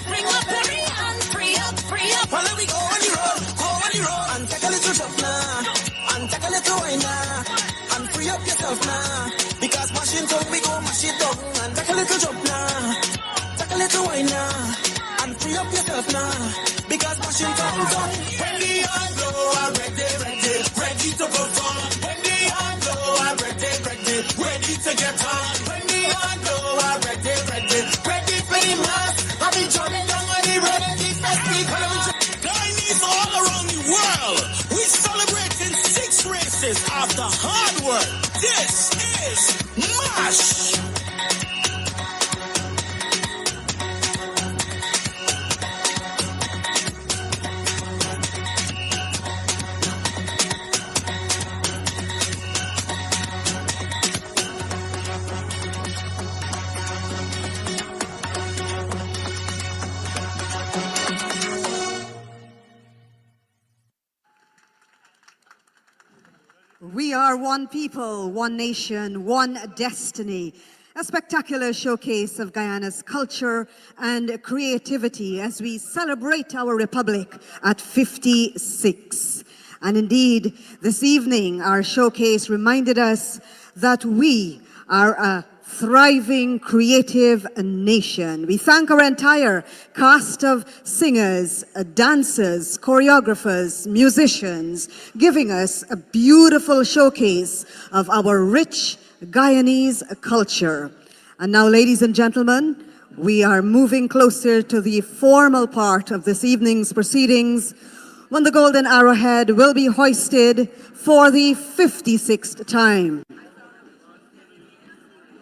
every hand. Free up. Well, let me go on the road, and take a little jump now, and take a little wine now, and free up yourself now. Because mashing tongue, we go mash it down, and take a little jump now, take a little wine now, and free up yourself now. Because mashing tongue done. When the hand blow, I'm ready to perform. When the hand blow, I'm ready to get on. When the hand blow, I'm ready for the mass. I'll be jumping down on the road and the festival. Guyanese all around the world, we celebrating 6 races after hard work. This is MASH! We are one people, one nation, one destiny. A spectacular showcase of Guyana's culture and creativity as we celebrate our republic at 56. And indeed, this evening, our showcase reminded us that we are a thriving, creative nation. We thank our entire cast of singers, dancers, choreographers, musicians, giving us a beautiful showcase of our rich Guyanese culture. And now, ladies and gentlemen, we are moving closer to the formal part of this evening's proceedings, when the golden arrowhead will be hoisted for the 56th time.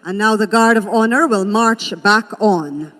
And now the Guard of Honor will march back on.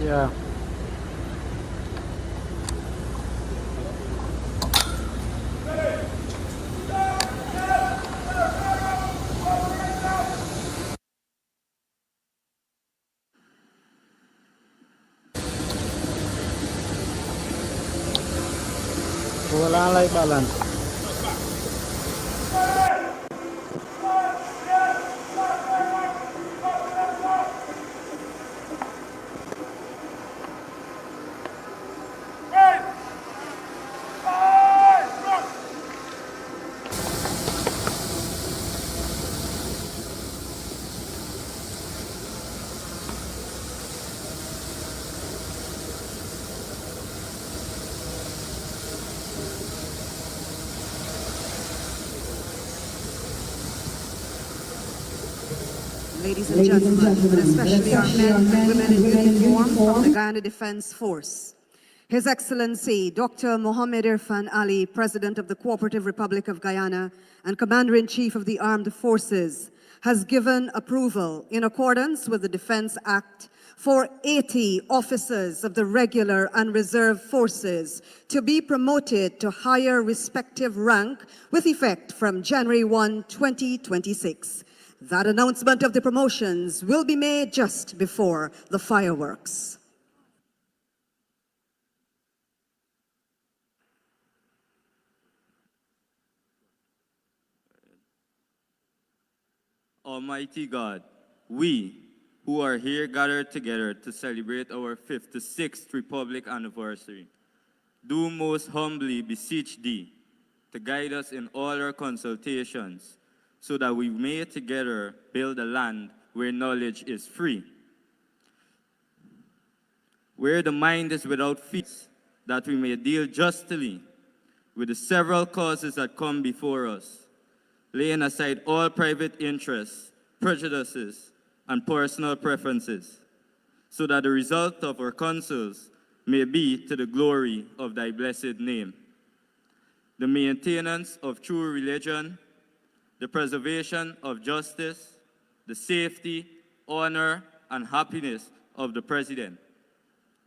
Yeah. Wala like balance. ladies and gentlemen, and especially our men and women in uniform from the Guyana Defense Force. His Excellency Dr. Mohammed Irfan Ali, President of the Cooperative Republic of Guyana and Commander-in-Chief of the Armed Forces, has given approval in accordance with the Defense Act for 80 officers of the regular and reserve forces to be promoted to higher respective rank with effect from January 1, 2026. That announcement of the promotions will be made just before the fireworks. Almighty God, we who are here gathered together to celebrate our 56th Republic anniversary, do most humbly beseech Thee to guide us in all our consultations so that we may together build a land where knowledge is free, where the mind is without fears, that we may deal justly with the several causes that come before us, laying aside all private interests, prejudices, and personal preferences, so that the result of our counsels may be to the glory of Thy blessed name, the maintenance of true religion, the preservation of justice, the safety, honor, and happiness of the President,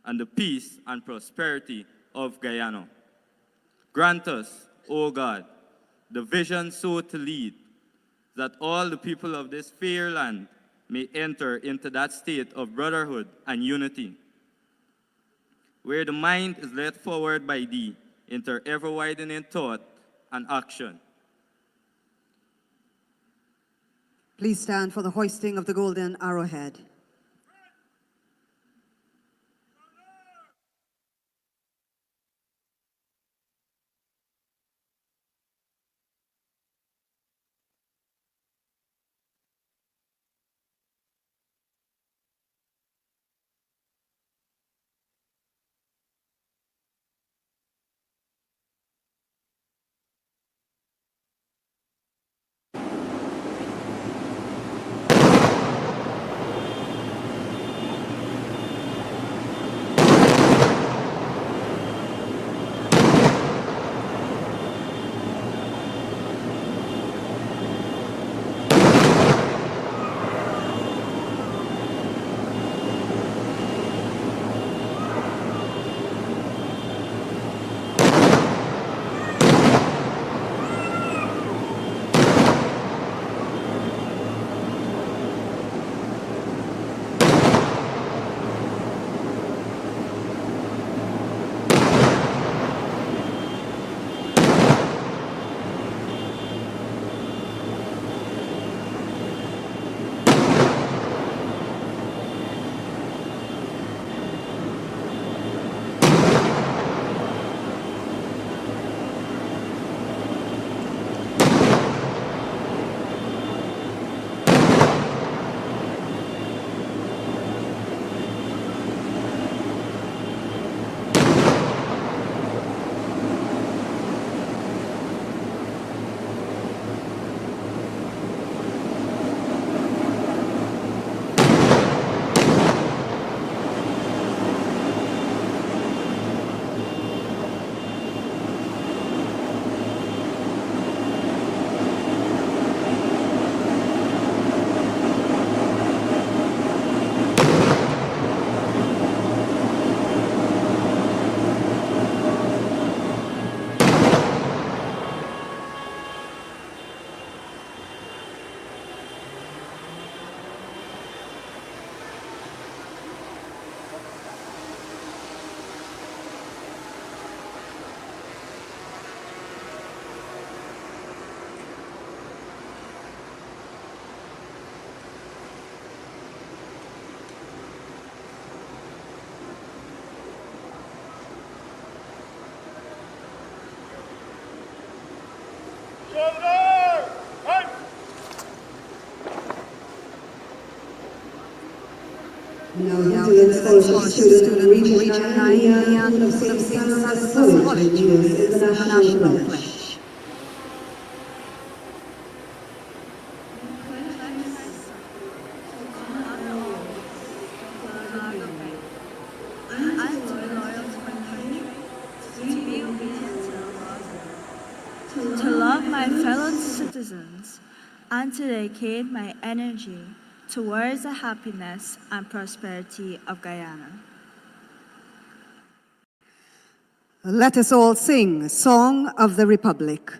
and the peace and prosperity of Guyana. Grant us, O God, the vision so to lead, that all the people of this fair land may enter into that state of brotherhood and unity, where the mind is led forward by Thee into ever-widening thought and action. Please stand for the hoisting of the golden arrowhead. Now, Excellent Scholarship Student Region 9, Leon of St. Francis College, renews the National Pledge. my fellow citizens and to dedicate my energy towards the happiness and prosperity of Guyana. Let us all sing Song of the Republic.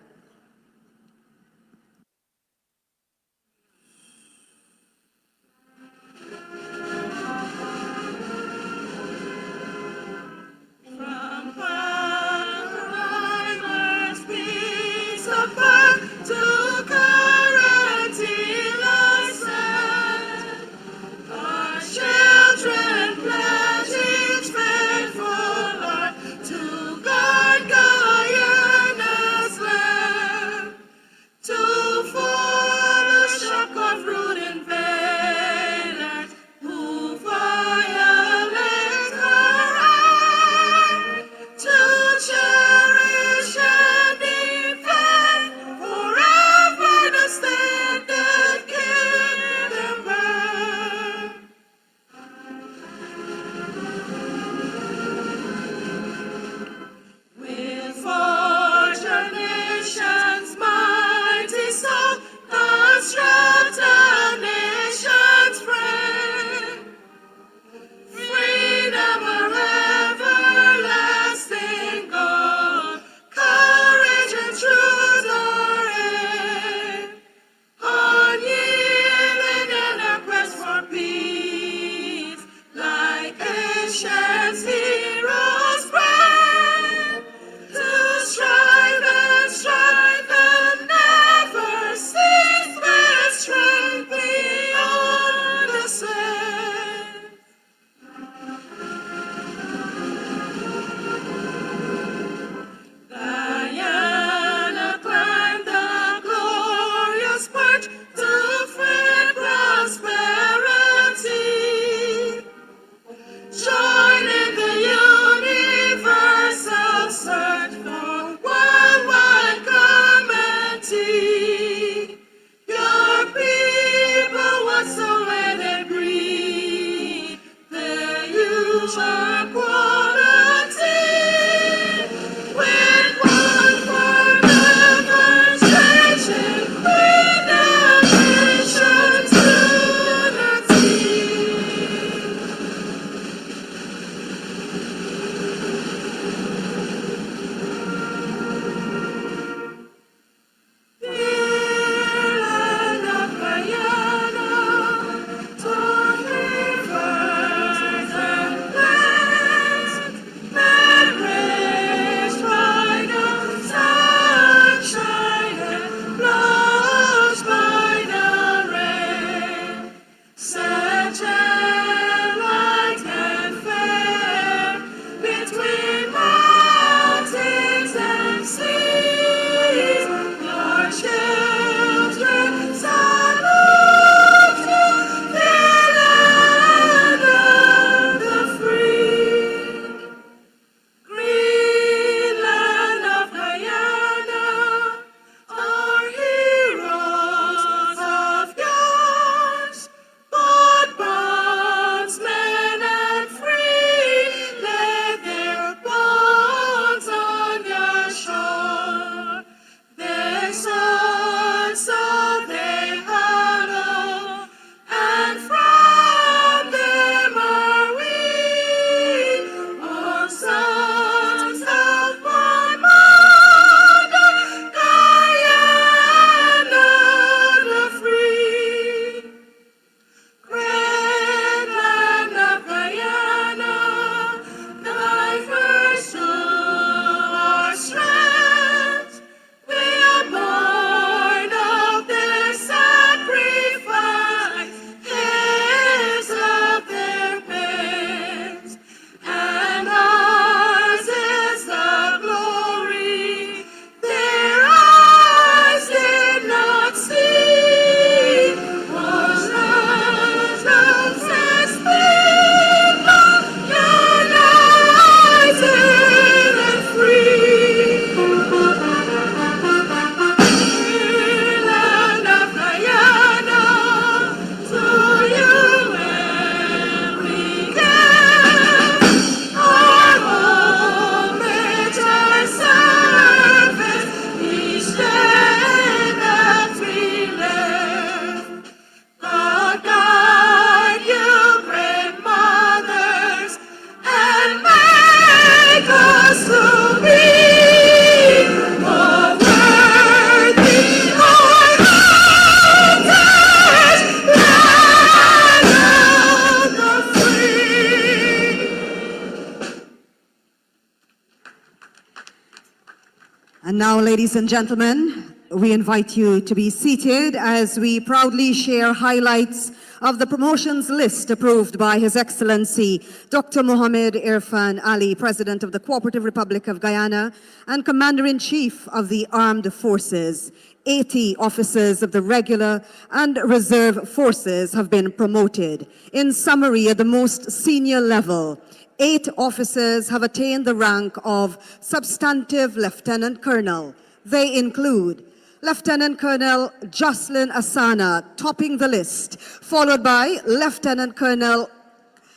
And now, ladies and gentlemen, we invite you to be seated as we proudly share highlights of the promotions list approved by His Excellency Dr. Mohammed Irfan Ali, President of the Cooperative Republic of Guyana and Commander-in-Chief of the Armed Forces. 80 officers of the regular and reserve forces have been promoted. In summary, at the most senior level, 8 officers have attained the rank of Substantive Lieutenant Colonel. They include Lieutenant Colonel Jocelyn Asana, topping the list, followed by Lieutenant Colonel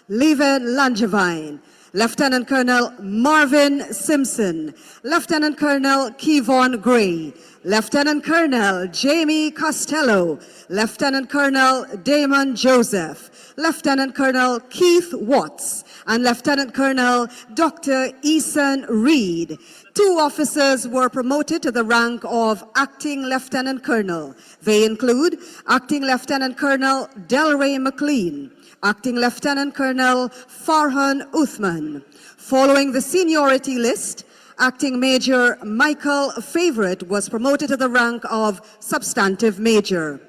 Leven Langevine, Lieutenant Colonel Marvin Simpson, Lieutenant Colonel Kevon Gray, Lieutenant Colonel Jamie Costello, Lieutenant Colonel Damon Joseph, Lieutenant Colonel Keith Watts, and Lieutenant Colonel Dr. Eason Reed. 2 officers were promoted to the rank of Acting Lieutenant Colonel. They include Acting Lieutenant Colonel Delray McLean, Acting Lieutenant Colonel Farhan Uthman. Following the seniority list, Acting Major Michael Favorite was promoted to the rank of Substantive Major.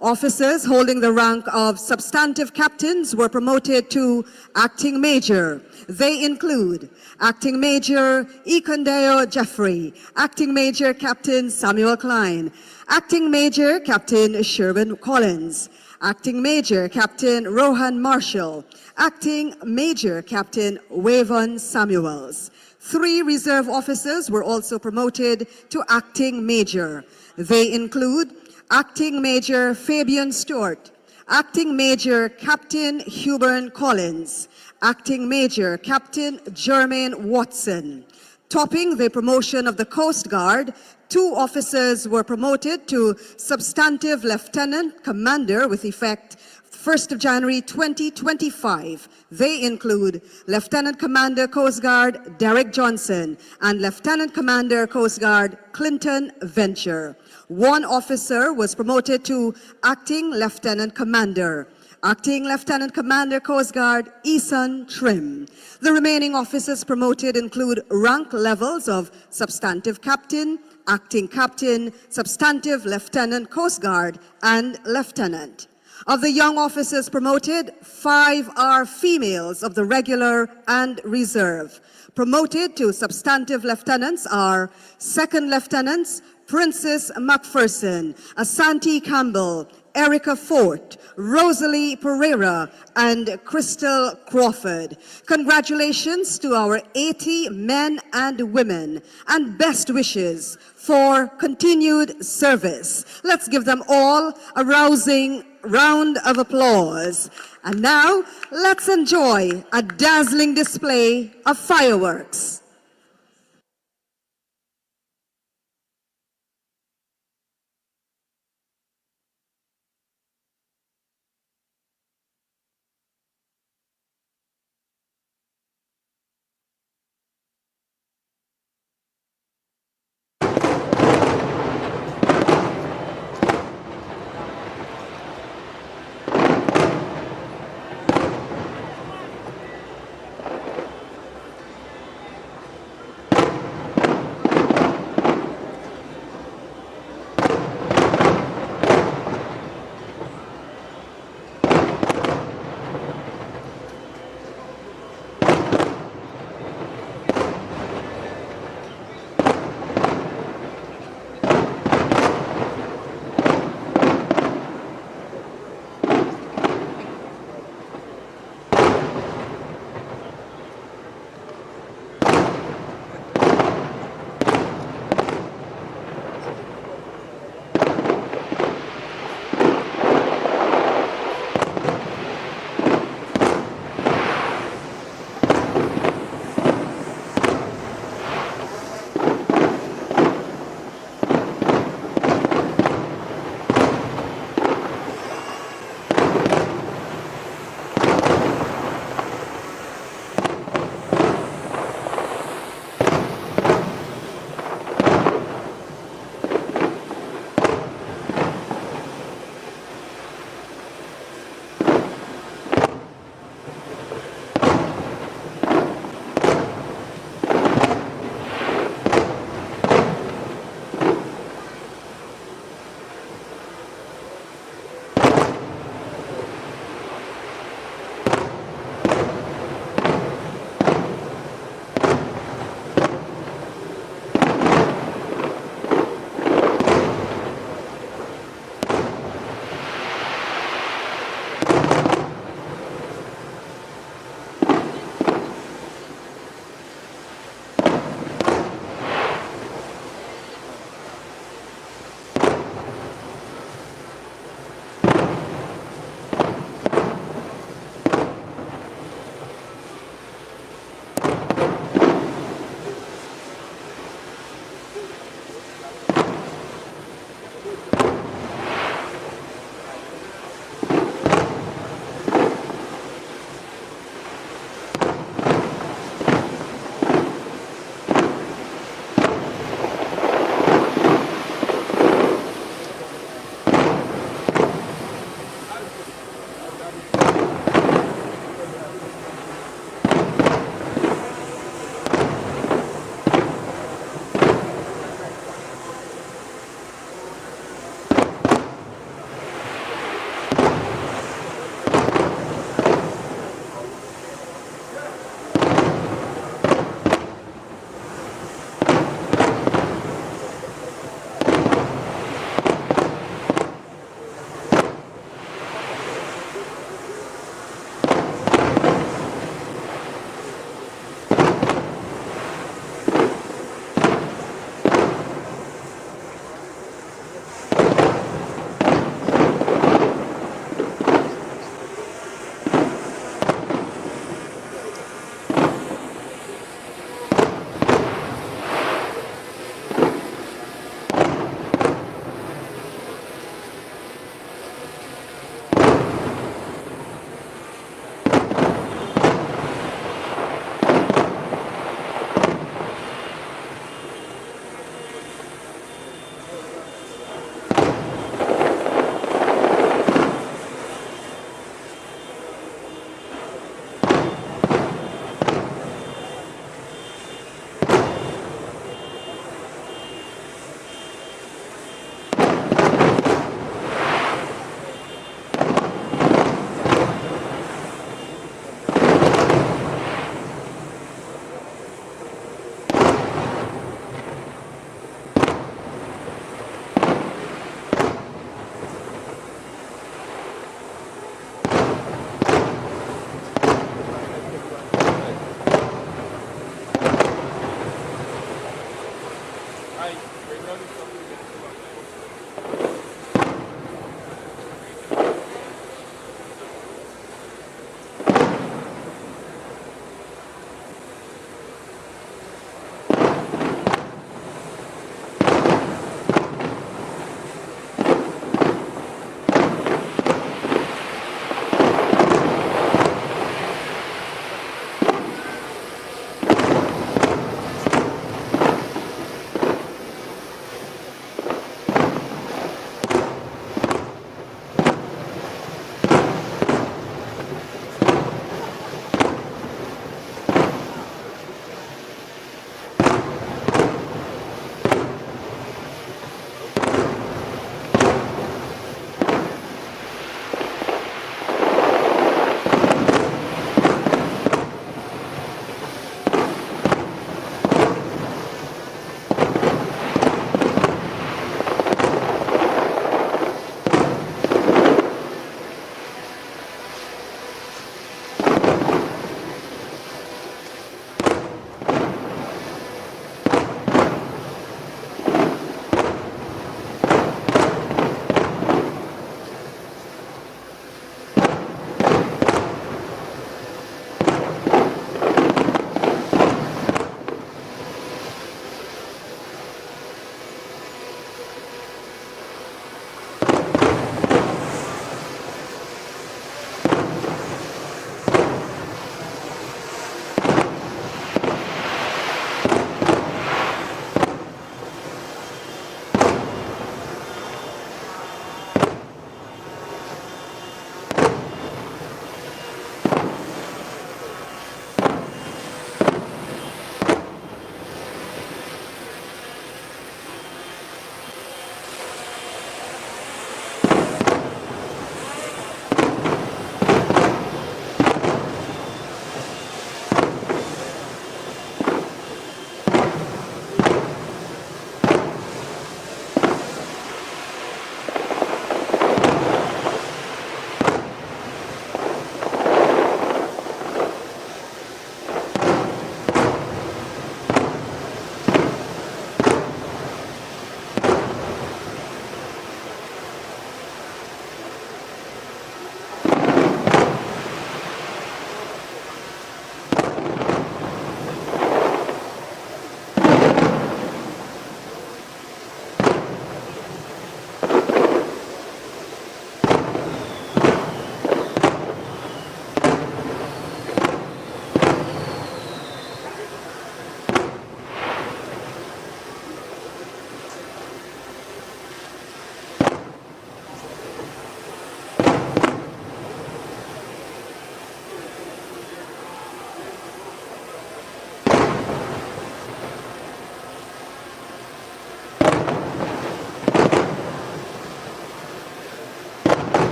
Officers holding the rank of Substantive Captains were promoted to Acting Major. They include Acting Major Ikondeo Jeffrey, Acting Major Captain Samuel Klein, Acting Major Captain Sherwin Collins, Acting Major Captain Rohan Marshall, Acting Major Captain Wavon Samuels. 3 reserve officers were also promoted to Acting Major. They include Acting Major Fabian Stewart, Acting Major Captain Hubern Collins, Acting Major Captain Jermaine Watson. Topping the promotion of the Coast Guard, 2 officers were promoted to Substantive Lieutenant Commander with effect 1st of January 2025. They include Lieutenant Commander Coast Guard Derek Johnson and Lieutenant Commander Coast Guard Clinton Venture. 1 officer was promoted to Acting Lieutenant Commander. Acting Lieutenant Commander Coast Guard Eason Trim. The remaining officers promoted include rank levels of Substantive Captain, Acting Captain, Substantive Lieutenant Coast Guard, and Lieutenant. Of the young officers promoted, 5 are females of the regular and reserve. Promoted to Substantive Lieutenants are Second Lieutenants Princess McPherson, Asante Campbell, Erica Fort, Rosalie Pereira, and Crystal Crawford. Congratulations to our 80 men and women, and best wishes for continued service. Let's give them all a rousing round of applause. And now, let's enjoy a dazzling display of fireworks.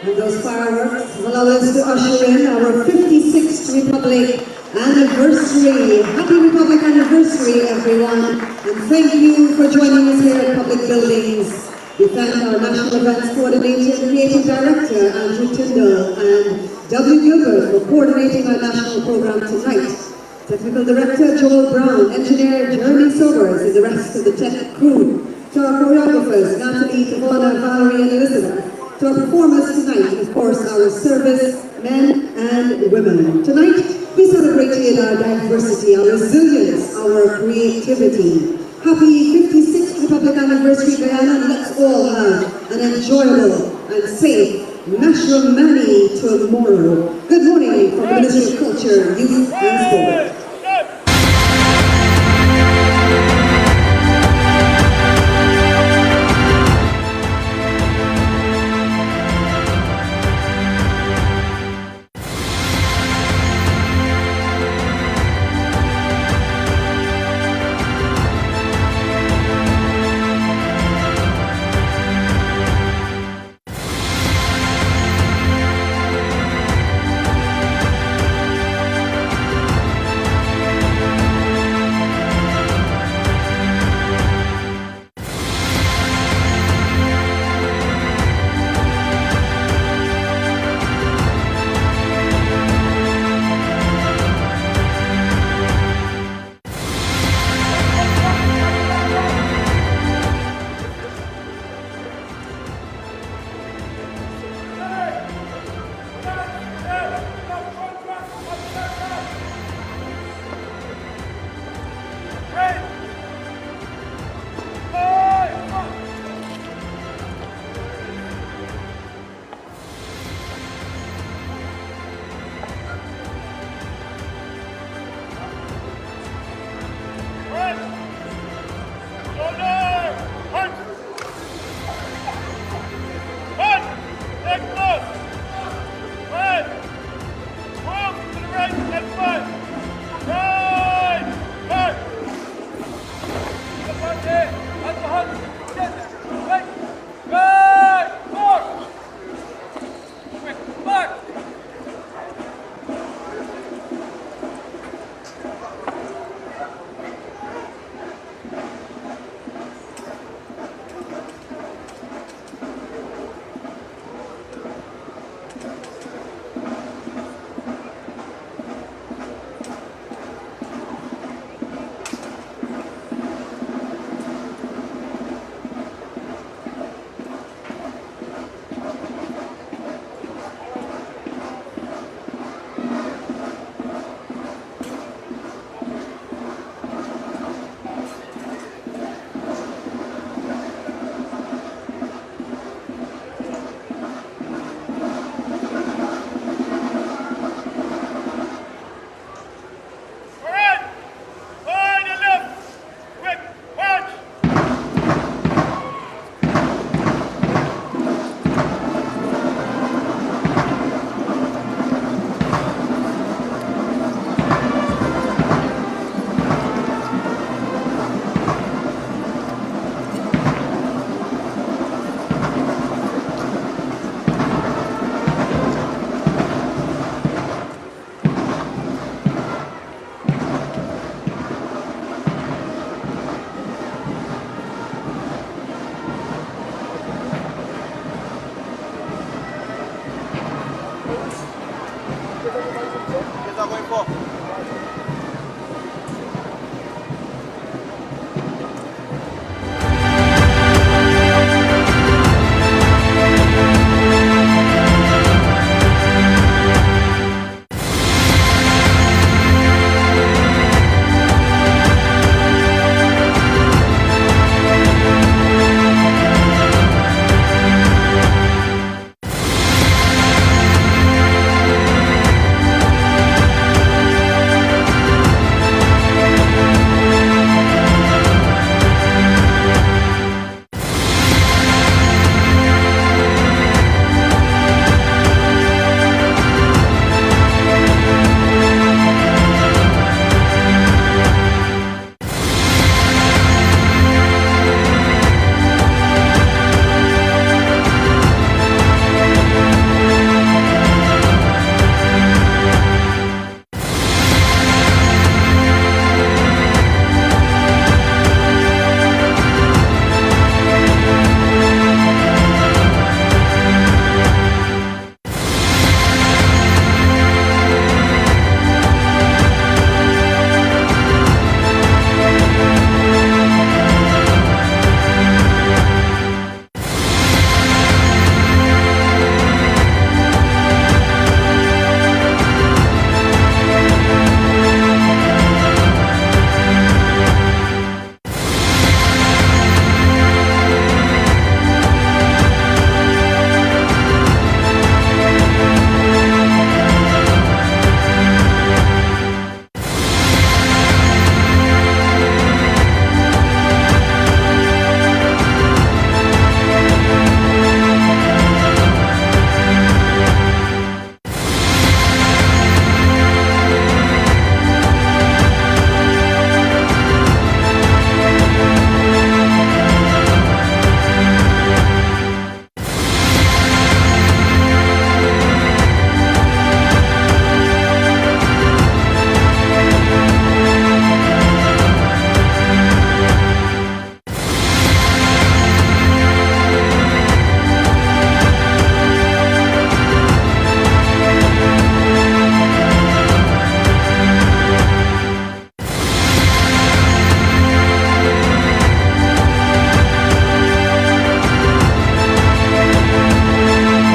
And those fireworks will allow us to usher in our 56th Republic anniversary. Happy Republic anniversary, everyone. And thank you for joining us here at Public Buildings. We thank our National Events Coordinator and Creative Director, Andrew Tyndall, and W. Gilbert for coordinating our national program tonight. Technical Director Joel Brown, Engineer Jeremy Sobers, and the rest of the tech crew. To our choreographers, Natalie, Tavona, Valerie, and Elizabeth. To our performers tonight, of course, our service men and women. Tonight, we celebrate our diversity, our resilience, our creativity. Happy 56th Republic Anniversary, Guyana, and let's all have an enjoyable and safe National Mani tomorrow. Good morning from the Ministry of Culture, Youth and Sport. Going for.